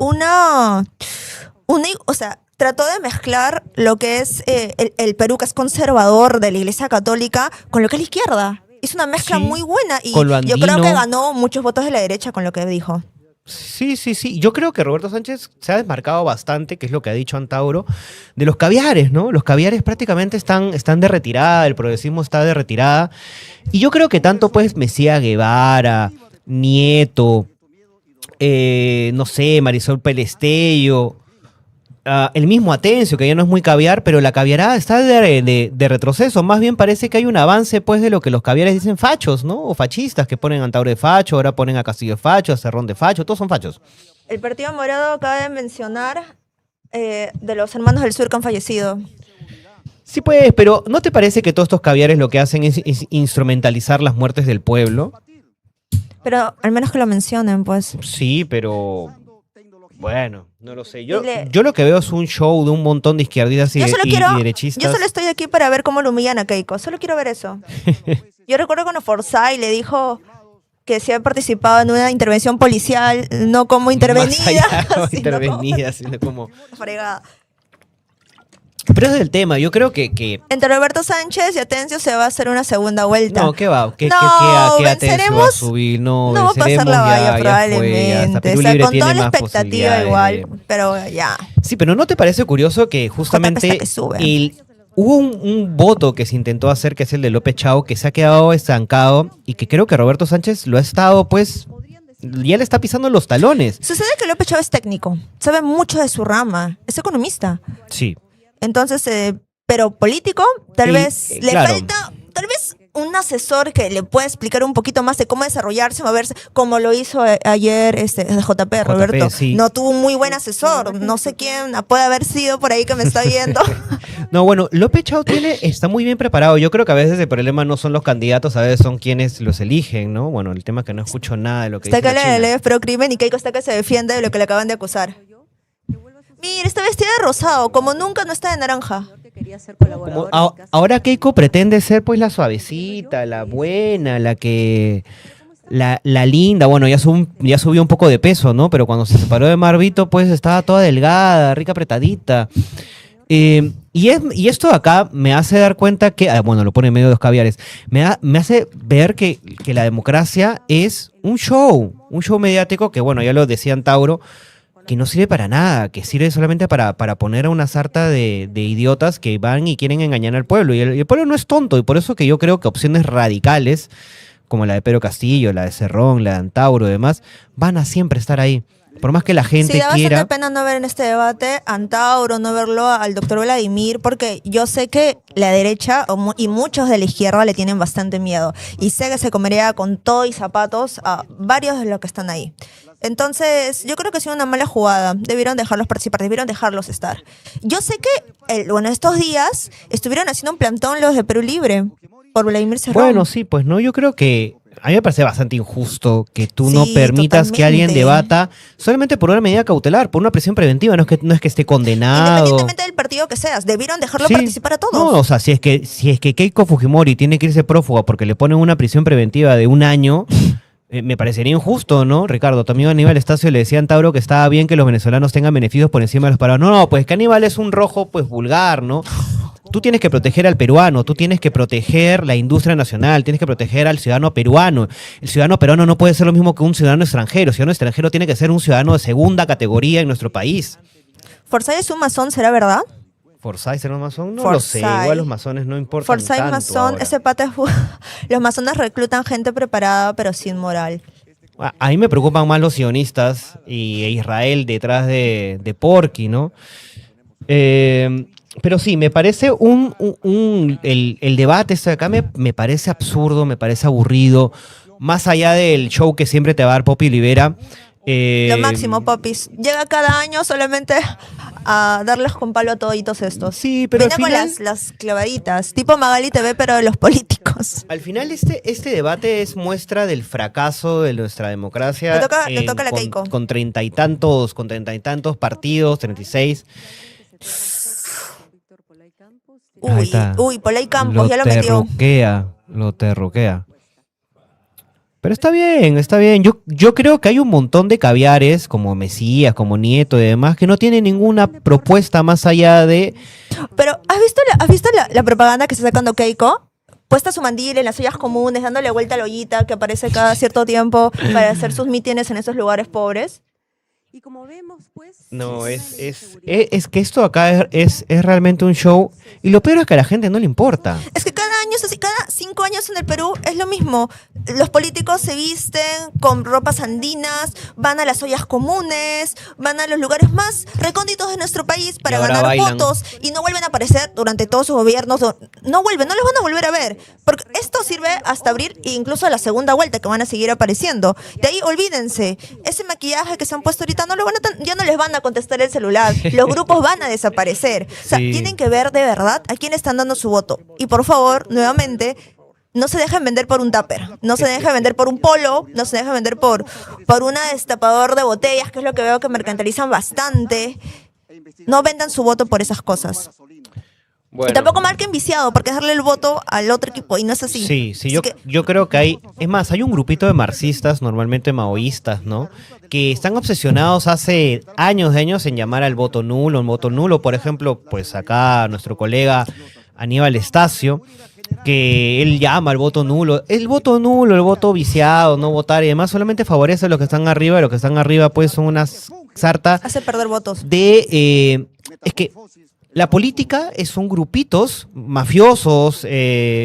o sea, trató de mezclar lo que es el Perú, que es conservador de la Iglesia Católica, con lo que es la izquierda. Hizo una mezcla Sí, muy buena y con lo yo creo andino. que ganó muchos votos de la derecha con lo que dijo. Sí, sí, sí. Yo creo que Roberto Sánchez se ha desmarcado bastante, que es lo que ha dicho Antauro, de los caviares, ¿no? Los caviares prácticamente están de retirada, el progresismo está de retirada. Y yo creo que tanto pues Mesía Guevara, Nieto, no sé, Marisol Pelestello, el mismo Atencio, que ya no es muy caviar, pero la caviarada está de retroceso. Más bien parece que hay un avance pues de lo que los caviares dicen fachos, ¿no? O fascistas, que ponen a Antauro de facho, ahora ponen a Castillo de facho, a Cerrón de facho, todos son fachos. El Partido Morado acaba de mencionar de los hermanos del sur que han fallecido. Sí, pues, pero ¿no te parece que todos estos caviares lo que hacen es instrumentalizar las muertes del pueblo? Pero al menos que lo mencionen, pues. Sí, pero bueno, no lo sé. Dile- Yo lo que veo es un show de un montón de izquierdistas Yo solo y quiero, derechistas. yo solo estoy aquí para ver cómo lo humillan a Keiko. Solo quiero ver eso. Yo recuerdo cuando Forsyth le dijo que se había participado en una intervención policial, no como intervenida, Más allá, no sino intervenida, sino como... como fregada. Pero ese es el tema, yo creo que... Entre Roberto Sánchez y Atencio se va a hacer una segunda vuelta. No, ¿qué va? ¿Qué No, Atencio va a venceremos- subir? No, No va a pasar venceremos la valla ya fue, ya está. probablemente. Perú O sea, Libre con tiene toda la más expectativa posibilidades igual, de- pero ya. Sí, pero ¿no te parece curioso que justamente JP que sube. hubo un voto que se intentó hacer, que es el de López Chao, que se ha quedado estancado y que creo que Roberto Sánchez lo ha estado, pues, ya le está pisando los talones? Sucede que López Chávez es técnico, sabe mucho de su rama, es economista. Sí. Entonces, pero político, tal Y, vez le claro. falta, tal vez un asesor que le pueda explicar un poquito más de cómo desarrollarse, moverse, como lo hizo ayer JP, Roberto. sí. No tuvo un muy buen asesor, no sé quién puede haber sido por ahí que me está viendo. No, bueno, López Chao está muy bien preparado. Yo creo que a veces el problema no son los candidatos, a veces son quienes los eligen, ¿no? Bueno, el tema es que no escucho nada de lo que Está dice que la le China. lees pro crimen y Keiko está que se defiende de lo que le acaban de acusar. Mira, está vestida de rosado, como nunca no está de naranja. Quería ser Como colaborador en mi casa. ahora Keiko pretende ser pues la suavecita, la buena, la que... La linda, bueno, ya subió un poco de peso, ¿no? Pero cuando se separó de Marvito, pues estaba toda delgada, rica apretadita. Y esto de acá me hace dar cuenta que, bueno, lo pone en medio de los caviares, me hace ver que la democracia es un show mediático que, bueno, ya lo decía Tauro, que no sirve para nada, que sirve solamente para poner a una sarta de idiotas que van y quieren engañar al pueblo. Y el pueblo no es tonto, y por eso que yo creo que opciones radicales, como la de Pedro Castillo, la de Cerrón, la de Antauro y demás, van a siempre estar ahí. Por más que la gente Sí, da quiera... bastante pena no ver en este debate a Antauro, no verlo al doctor Vladimir, porque yo sé que la derecha y muchos de la izquierda le tienen bastante miedo. Y sé que se comería con todo y zapatos a varios de los que están ahí. Entonces, yo creo que ha sido una mala jugada. Debieron dejarlos participar, debieron dejarlos estar. Yo sé que, bueno, estos días estuvieron haciendo un plantón los de Perú Libre por Vladimir Cerrón. Bueno, sí, pues no, yo creo que a mí me parece bastante injusto que tú no Sí, permitas que alguien totalmente. debata solamente por una medida cautelar, por una prisión preventiva, no es que esté condenado. Independientemente del partido que seas, debieron dejarlo Sí. participar a todos. No, o sea, si es que Keiko Fujimori tiene que irse prófuga porque le ponen una prisión preventiva de 1 año, me parecería injusto, ¿no? Ricardo, tu amigo Aníbal Estacio le decía a Tauro que estaba bien que los venezolanos tengan beneficios por encima de los parados. No, pues que Aníbal es un rojo pues vulgar, ¿no? Tú tienes que proteger al peruano, tú tienes que proteger la industria nacional, tienes que proteger al ciudadano peruano. El ciudadano peruano no puede ser lo mismo que un ciudadano extranjero. El ciudadano extranjero tiene que ser un ciudadano de segunda categoría en nuestro país. ¿Forsyth es un masón, será verdad? ¿Forsyth será un masón? No lo sé, Forsyth. igual los masones no importan Forsyth tanto masón, ahora. ese pata es... Los masones reclutan gente preparada pero sin moral. A mí me preocupan más los sionistas y Israel detrás de Porky, ¿no? Pero sí, me parece el debate este de acá me parece absurdo, me parece aburrido. Más allá del show que siempre te va a dar Poppy Olivera. Lo máximo, Popis. Llega cada año solamente a darles con palo a toditos estos. Sí, pero Viene al con final, las clavaditas, tipo Magali TV, pero de los políticos. al final este debate es muestra del fracaso de nuestra democracia. Le toca a la Keiko. Con 30 y tantos partidos, 36. Ahí Uy, está. Polay Campos ya lo metió. Lo terruquea. Pero está bien, está bien. Yo creo que hay un montón de caviares, como Mesías, como Nieto y demás, que no tienen ninguna propuesta más allá de... Pero, ¿has visto la propaganda que está sacando Keiko? puesta su mandil en las ollas comunes, dándole vuelta a la ollita que aparece cada cierto tiempo para hacer sus mítines en esos lugares pobres. Y como vemos, pues... No, es que esto acá es realmente un show y lo peor es que a la gente no le importa. Es que cada año es así, cada 5 años en el Perú es lo mismo. Los políticos se visten con ropas andinas, van a las ollas comunes, van a los lugares más recónditos de nuestro país para ahora ganar bailan. votos y no vuelven a aparecer durante todos sus gobiernos. No vuelven, no les van a volver a ver. Porque esto sirve hasta abrir incluso a la segunda vuelta que van a seguir apareciendo. De ahí olvídense, ese maquillaje que se han puesto ahorita no lo van ya no les van a contestar el celular. Los grupos van a desaparecer. O sea, Sí. tienen que ver de verdad a quién están dando su voto. Y por favor, nuevamente, no se dejen vender por un tupper, no se dejen vender por un polo, no se dejen vender por una destapador de botellas, que es lo que veo que mercantilizan bastante. No vendan su voto por esas cosas. Bueno. Y tampoco marquen viciado, porque es darle el voto al otro equipo, y no es así. Sí, Así yo, que- yo creo que es más, hay un grupito de marxistas, normalmente maoístas, ¿no? Que están obsesionados hace años en llamar al voto nulo. El voto nulo, por ejemplo, pues acá nuestro colega Aníbal Estacio, que él llama al voto nulo. El voto nulo, el voto viciado, no votar y demás, solamente favorece a los que están arriba, y los que están arriba pues son unas sartas hace perder votos. es que la política son grupitos mafiosos,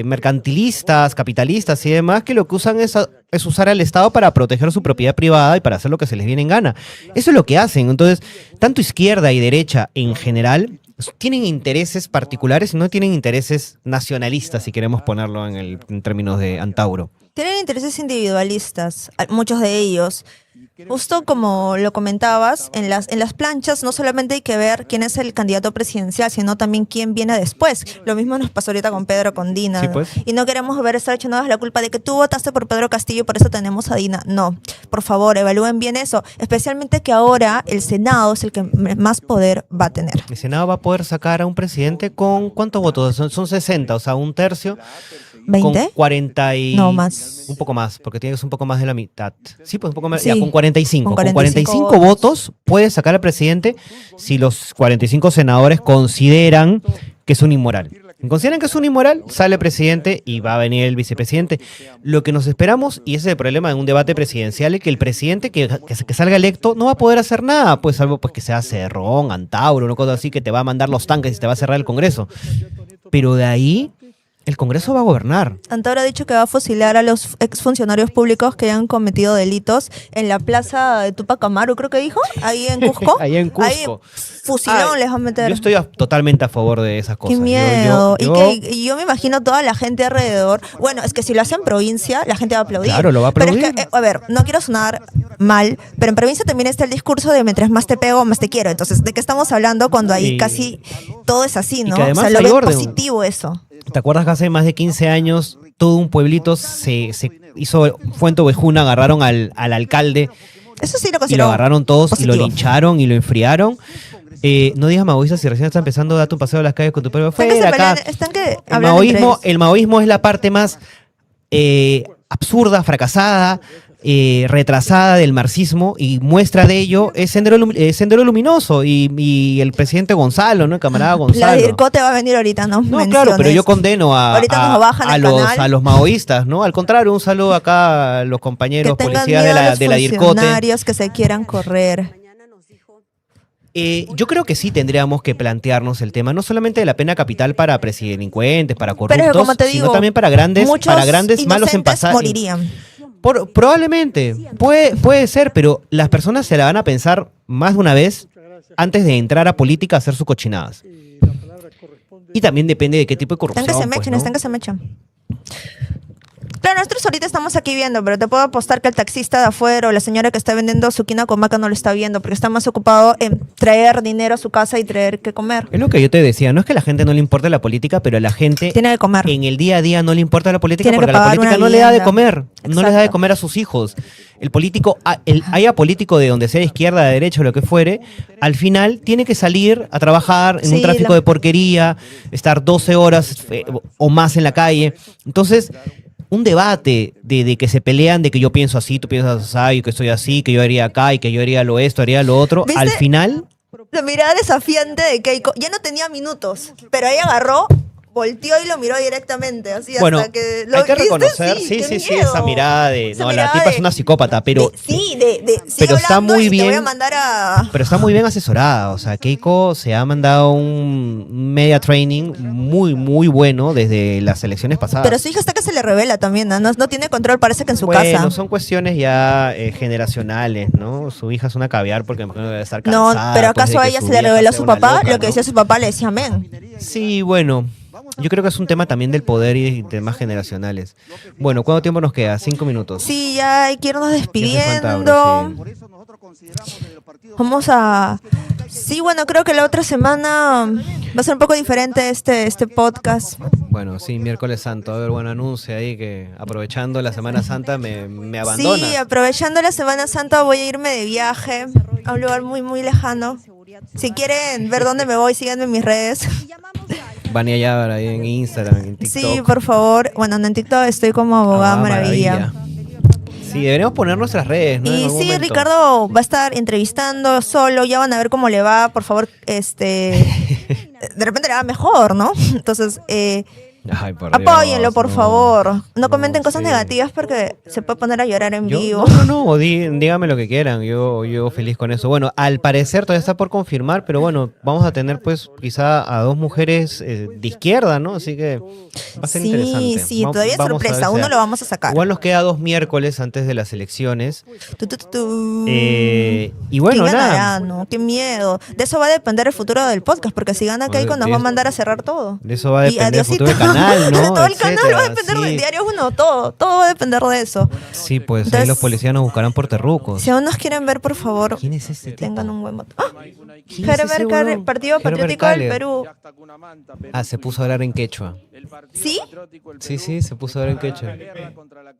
mercantilistas, capitalistas y demás que lo que usan es usar al Estado para proteger su propiedad privada y para hacer lo que se les viene en gana. Eso es lo que hacen. Entonces, tanto izquierda y derecha en general tienen intereses particulares y no tienen intereses nacionalistas, si queremos ponerlo en términos de Antauro. Tienen intereses individualistas, muchos de ellos. Justo como lo comentabas, en las planchas no solamente hay que ver quién es el candidato presidencial, sino también quién viene después. Lo mismo nos pasó ahorita con Pedro, con Dina. Sí, pues. Y no queremos estar echándonos la culpa de que tú votaste por Pedro Castillo y por eso tenemos a Dina. No, por favor, evalúen bien eso. Especialmente que ahora el Senado es el que más poder va a tener. El Senado va a poder sacar a un presidente con ¿cuántos votos? Son 60, o sea, un tercio. Con ¿20? 40 y... No, más. Un poco más, porque tienes un poco más de la mitad. Sí, pues un poco más. Sí, Ya, con 45. con Con 45 45 votos puedes sacar al presidente si los 45 senadores consideran que es un inmoral. Si consideran que es un inmoral, sale el presidente y va a venir el vicepresidente. Lo que nos esperamos, y ese es el problema de un debate presidencial, es que el presidente que salga electo no va a poder hacer nada, pues salvo pues que sea Cerrón, Antauro, una cosa así que te va a mandar los tanques y te va a cerrar el Congreso. Pero de ahí, el Congreso va a gobernar. Antauro ha dicho que va a fusilar a los exfuncionarios públicos que hayan cometido delitos en la plaza de Tupac Amaru, creo que dijo, ahí en Cusco. Ahí en Cusco. Ahí fusilón les va a meter. Yo estoy totalmente a favor de esas cosas. Qué miedo. Yo- Y yo me imagino toda la gente alrededor. Bueno, es que si lo hacen en provincia, la gente va a aplaudir. Claro, lo va a Pero es aplaudir. que, a ver, no quiero sonar mal, pero en provincia también está el discurso de mientras más te pego, más te quiero. Entonces, ¿de qué estamos hablando cuando ahí Y- casi todo es así, y no? que O además sea, lo hay ven orden. positivo eso. ¿Te acuerdas que hace más de 15 años todo un pueblito se fue en Ovejuna, agarraron al alcalde Eso sí lo y lo considero agarraron todos y positivo. lo lincharon y lo enfriaron? No digas maoísta si recién estás empezando a darte un paseo a las calles con tu perro Están que se afuera, acá. pelean, están que El hablan entre ellos. maoísmo es la parte más absurda, fracasada, retrasada del marxismo, y muestra de ello es Sendero Luminoso y el presidente Gonzalo, ¿no? El camarada La Gonzalo. DIRCOTE va a venir ahorita, ¿no? No, claro, pero yo condeno Ahorita nos bajan el canal. a los maoístas, ¿no? Al contrario, un saludo acá a los Que compañeros tengan policías miedo a los de la DIRCOTE. funcionarios que se quieran correr. Yo creo que sí tendríamos que plantearnos el tema, no solamente de la pena capital para predelincuentes, para Pero es que, corruptos, como te sino digo, también para grandes muchos malos en inocentes pasar. morirían. Probablemente, puede ser, pero las personas se la van a pensar más de una vez antes de entrar a política a hacer sus cochinadas. Y también depende de qué tipo de corrupción. Están que se pues, mechen, ¿no? están que se mechan. Claro, nosotros ahorita estamos aquí viendo, pero te puedo apostar que el taxista de afuera o la señora que está vendiendo su quina con maca no lo está viendo, porque está más ocupado en traer dinero a su casa y traer que comer. Es lo que yo te decía, no es que a la gente no le importe la política, pero a la gente Tiene que comer. en el día a día no le importa la política Tiene que porque a la pagar política una no le da de vivienda. comer, no les da de Exacto. comer a sus hijos. El político, haya político de donde sea, de izquierda, de derecha o lo que fuere, al final tiene que salir a trabajar en un Sí, tráfico de porquería, estar 12 horas o más en la calle. Entonces, un debate de que se pelean, de que yo pienso así, tú piensas así, que estoy así, que yo haría acá y que yo haría lo esto, haría lo otro, ¿Viste? al final... La mirada desafiante de Keiko ya no tenía minutos, pero ella agarró volteó y lo miró directamente, así Bueno, hasta que lo hay que ¿viste? reconocer, qué sí, miedo. esa mirada de, Esa no, la mirada tipa es de- una psicópata, pero sigue pero está hablando muy y te voy a bien. mandar a... Pero está muy bien asesorada, o sea, Keiko se ha mandado un media training muy, muy bueno desde las elecciones pasadas. Pero su hija está que se le revela también, no tiene control, parece que en su bueno, casa. son cuestiones ya generacionales, ¿no? Su hija es una caviar porque me imagino que debe estar No, cansada. pero pues, ¿acaso de a que ella su se le vieja reveló a sea su una papá? loca, Lo que ¿no? decía su papá le decía amén. Sí, bueno, yo creo que es un tema también del poder y temas generacionales. Bueno, ¿cuánto tiempo nos queda? 5 minutos. Sí, ya hay que irnos Ya hace falta despidiendo. ahora, sí. Vamos a... Sí, bueno, creo que la otra semana va a ser un poco diferente este podcast. Bueno, sí, miércoles santo. A ver, buen anuncio ahí que aprovechando la Semana Santa me abandona. Sí, aprovechando la Semana Santa voy a irme de viaje a un lugar muy, muy lejano. Si quieren ver dónde me voy, síganme en mis redes. Vania Yávar ahí en Instagram, en TikTok. Sí, por favor. Bueno, no, en TikTok estoy como abogada maravilla. Sí, deberíamos poner nuestras redes, ¿no? En Y algún sí, momento. Ricardo va a estar entrevistando solo, ya van a ver cómo le va, por favor, de repente le va mejor, ¿no? Entonces, Ay, por apóyenlo, Dios, por no. favor. No comenten No, cosas sí. negativas porque se puede poner a llorar en Yo- vivo. no, dígame lo que quieran, yo feliz con eso. Bueno, al parecer todavía está por confirmar, pero bueno, vamos a tener pues quizá a dos mujeres de izquierda, ¿no? Así que va a ser Sí, interesante. sí, todavía es vamos a ver sorpresa, si uno da. lo vamos a sacar. Igual nos queda 2 miércoles antes de las elecciones. Tu. Y ¿Quién bueno, ganará? nada, No, qué miedo. De eso va a depender el futuro del podcast, porque si gana Keiko nos va a mandar a cerrar todo. de eso va a Y depender el adiosito. futuro del canal, ¿no? De todo el canal va a Etcétera, depender sí. del Diario 1, todo va a depender de eso. Sí, pues ahí Entonces- los policías nos buscarán por terrucos. Si aún nos quieren ver, por favor, ¿Quién es ese tipo? tengan un buen voto. ¡Ah! ¿Quién es ese Herbert huevón? Carrer, Partido Herbert Patriótico del Carrer. Perú. Ah, se puso a hablar en quechua. ¿Sí? Sí, se puso a hablar en quechua.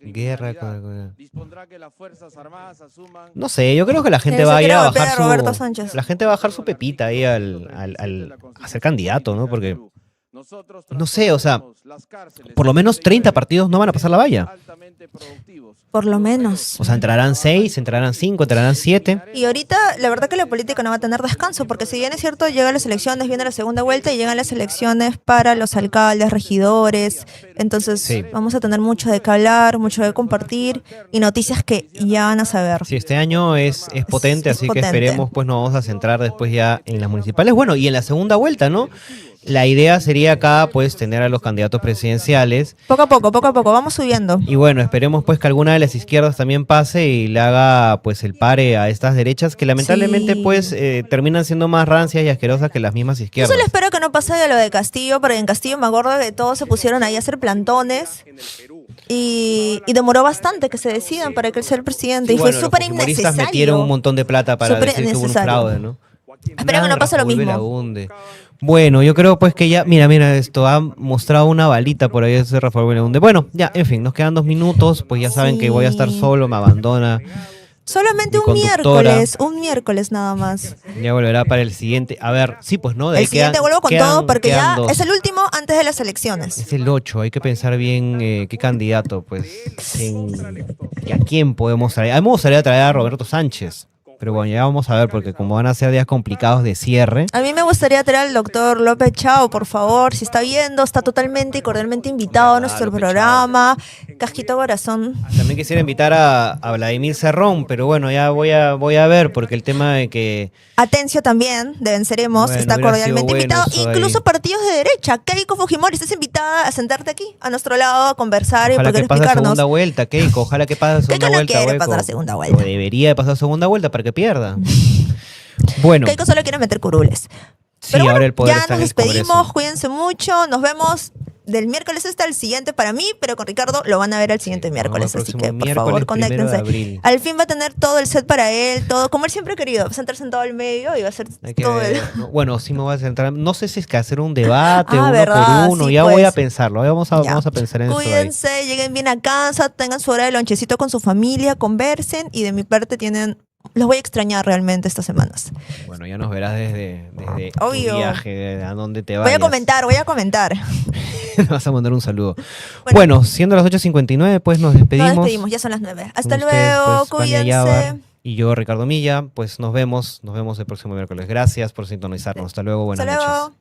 Guerra contra... No sé, yo creo que la gente Se va a ir quiere a golpear bajar a Roberto su... Sánchez. La gente va a bajar su pepita ahí a ser candidato, ¿no? Porque, no sé, o sea, por lo menos 30 partidos no van a pasar la valla. Por lo menos. O sea, entrarán 6, entrarán 5, entrarán 7. Y ahorita, la verdad que la política no va a tener descanso, porque si bien es cierto, llegan las elecciones, viene la segunda vuelta y llegan las elecciones para los alcaldes, regidores. Entonces, Sí. vamos a tener mucho de qué hablar, mucho de compartir y noticias que ya van a saber. Sí, este año es potente, Es así potente. que esperemos, pues nos vamos a centrar después ya en las municipales. Bueno, y en la segunda vuelta, ¿no? La idea sería acá, pues, tener a los candidatos presidenciales. Poco a poco, vamos subiendo. Y bueno, esperemos pues que alguna de las izquierdas también pase y le haga pues el pare a estas derechas que lamentablemente Sí. pues terminan siendo más rancias y asquerosas que las mismas Yo izquierdas. solo espero que no pase de lo de Castillo, porque en Castillo me acuerdo que todos se pusieron ahí a hacer plantones y demoró bastante que se decidan para que él sea el presidente. Y fue bueno, súper los humoristas innecesario. metieron un montón de plata para Súper decir que hubo un innecesario. fraude, ¿no? Espero que no pase lo Raúl mismo. Belaunde. Bueno, yo creo pues que ya, mira esto, ha mostrado una balita por ahí ese Rafael Belaunde. Bueno, ya, en fin, nos quedan 2 minutos, pues ya saben que voy a estar Sí. solo, me abandona. Solamente Mi un conductora. miércoles nada más. Ya volverá para el siguiente. A ver, sí, pues no, de ahí El siguiente quedan- vuelvo con quedan- todo porque quedan ya 2. es el último antes de las elecciones. Es el 8, hay que pensar bien qué candidato, pues, y a quién podemos traer. A mí me gustaría traer a Roberto Sánchez, pero bueno, ya vamos a ver, porque como van a ser días complicados de cierre, A mí me gustaría traer al doctor López Chao, por favor, si está viendo, está totalmente y cordialmente invitado a nuestro López programa. Casquito corazón. también quisiera invitar a Vladimir Cerrón, pero bueno, ya voy a ver, porque el tema de que... Atencio también, de Venceremos, Bueno, está hubiera cordialmente sido bueno invitado. eso ahí. Incluso partidos de derecha. Keiko Fujimori, estás invitada a sentarte aquí, a nuestro lado, a conversar y Ojalá poder que pase la explicarnos. segunda vuelta, Keiko, ojalá que pase la segunda Keiko no vuelta, quiere hueco. pasar a segunda vuelta. O debería de pasar a segunda vuelta para que pierda. Bueno, Keiko solo quiere meter curules. sí, Pero bueno, ahora el poder ya está nos en el despedimos, Congreso. cuídense mucho, nos vemos del miércoles hasta el siguiente para mí, pero con Ricardo lo van a ver el siguiente miércoles, el así próximo que por miércoles, favor 1 de conéctense. abril. Al fin va a tener todo el set para él, todo como él siempre ha querido, va a sentar sentado al medio y va a hacer Hay que todo ver, el... ¿no? Bueno, sí me voy a centrar. No sé si es que hacer un debate uno verdad, por uno. sí, Ya voy pues. a pensarlo. Vamos Ya. a pensar en eso. ahí. Cuídense, lleguen bien a casa, tengan su hora de lonchecito con su familia, conversen y de mi parte los voy a extrañar realmente estas semanas. Bueno, ya nos verás desde tu Obvio. viaje, a dónde te Voy vayas. voy a comentar. Vas a mandar un saludo. Bueno. Bueno, siendo las 8:59, pues nos despedimos. Nos despedimos, ya son las 9. Hasta Con ustedes, luego, pues, Vania Yávar cuídense. y yo, Ricardo Milla. Pues nos vemos el próximo miércoles. Gracias por sintonizarnos. Hasta luego, buenas Hasta noches. luego.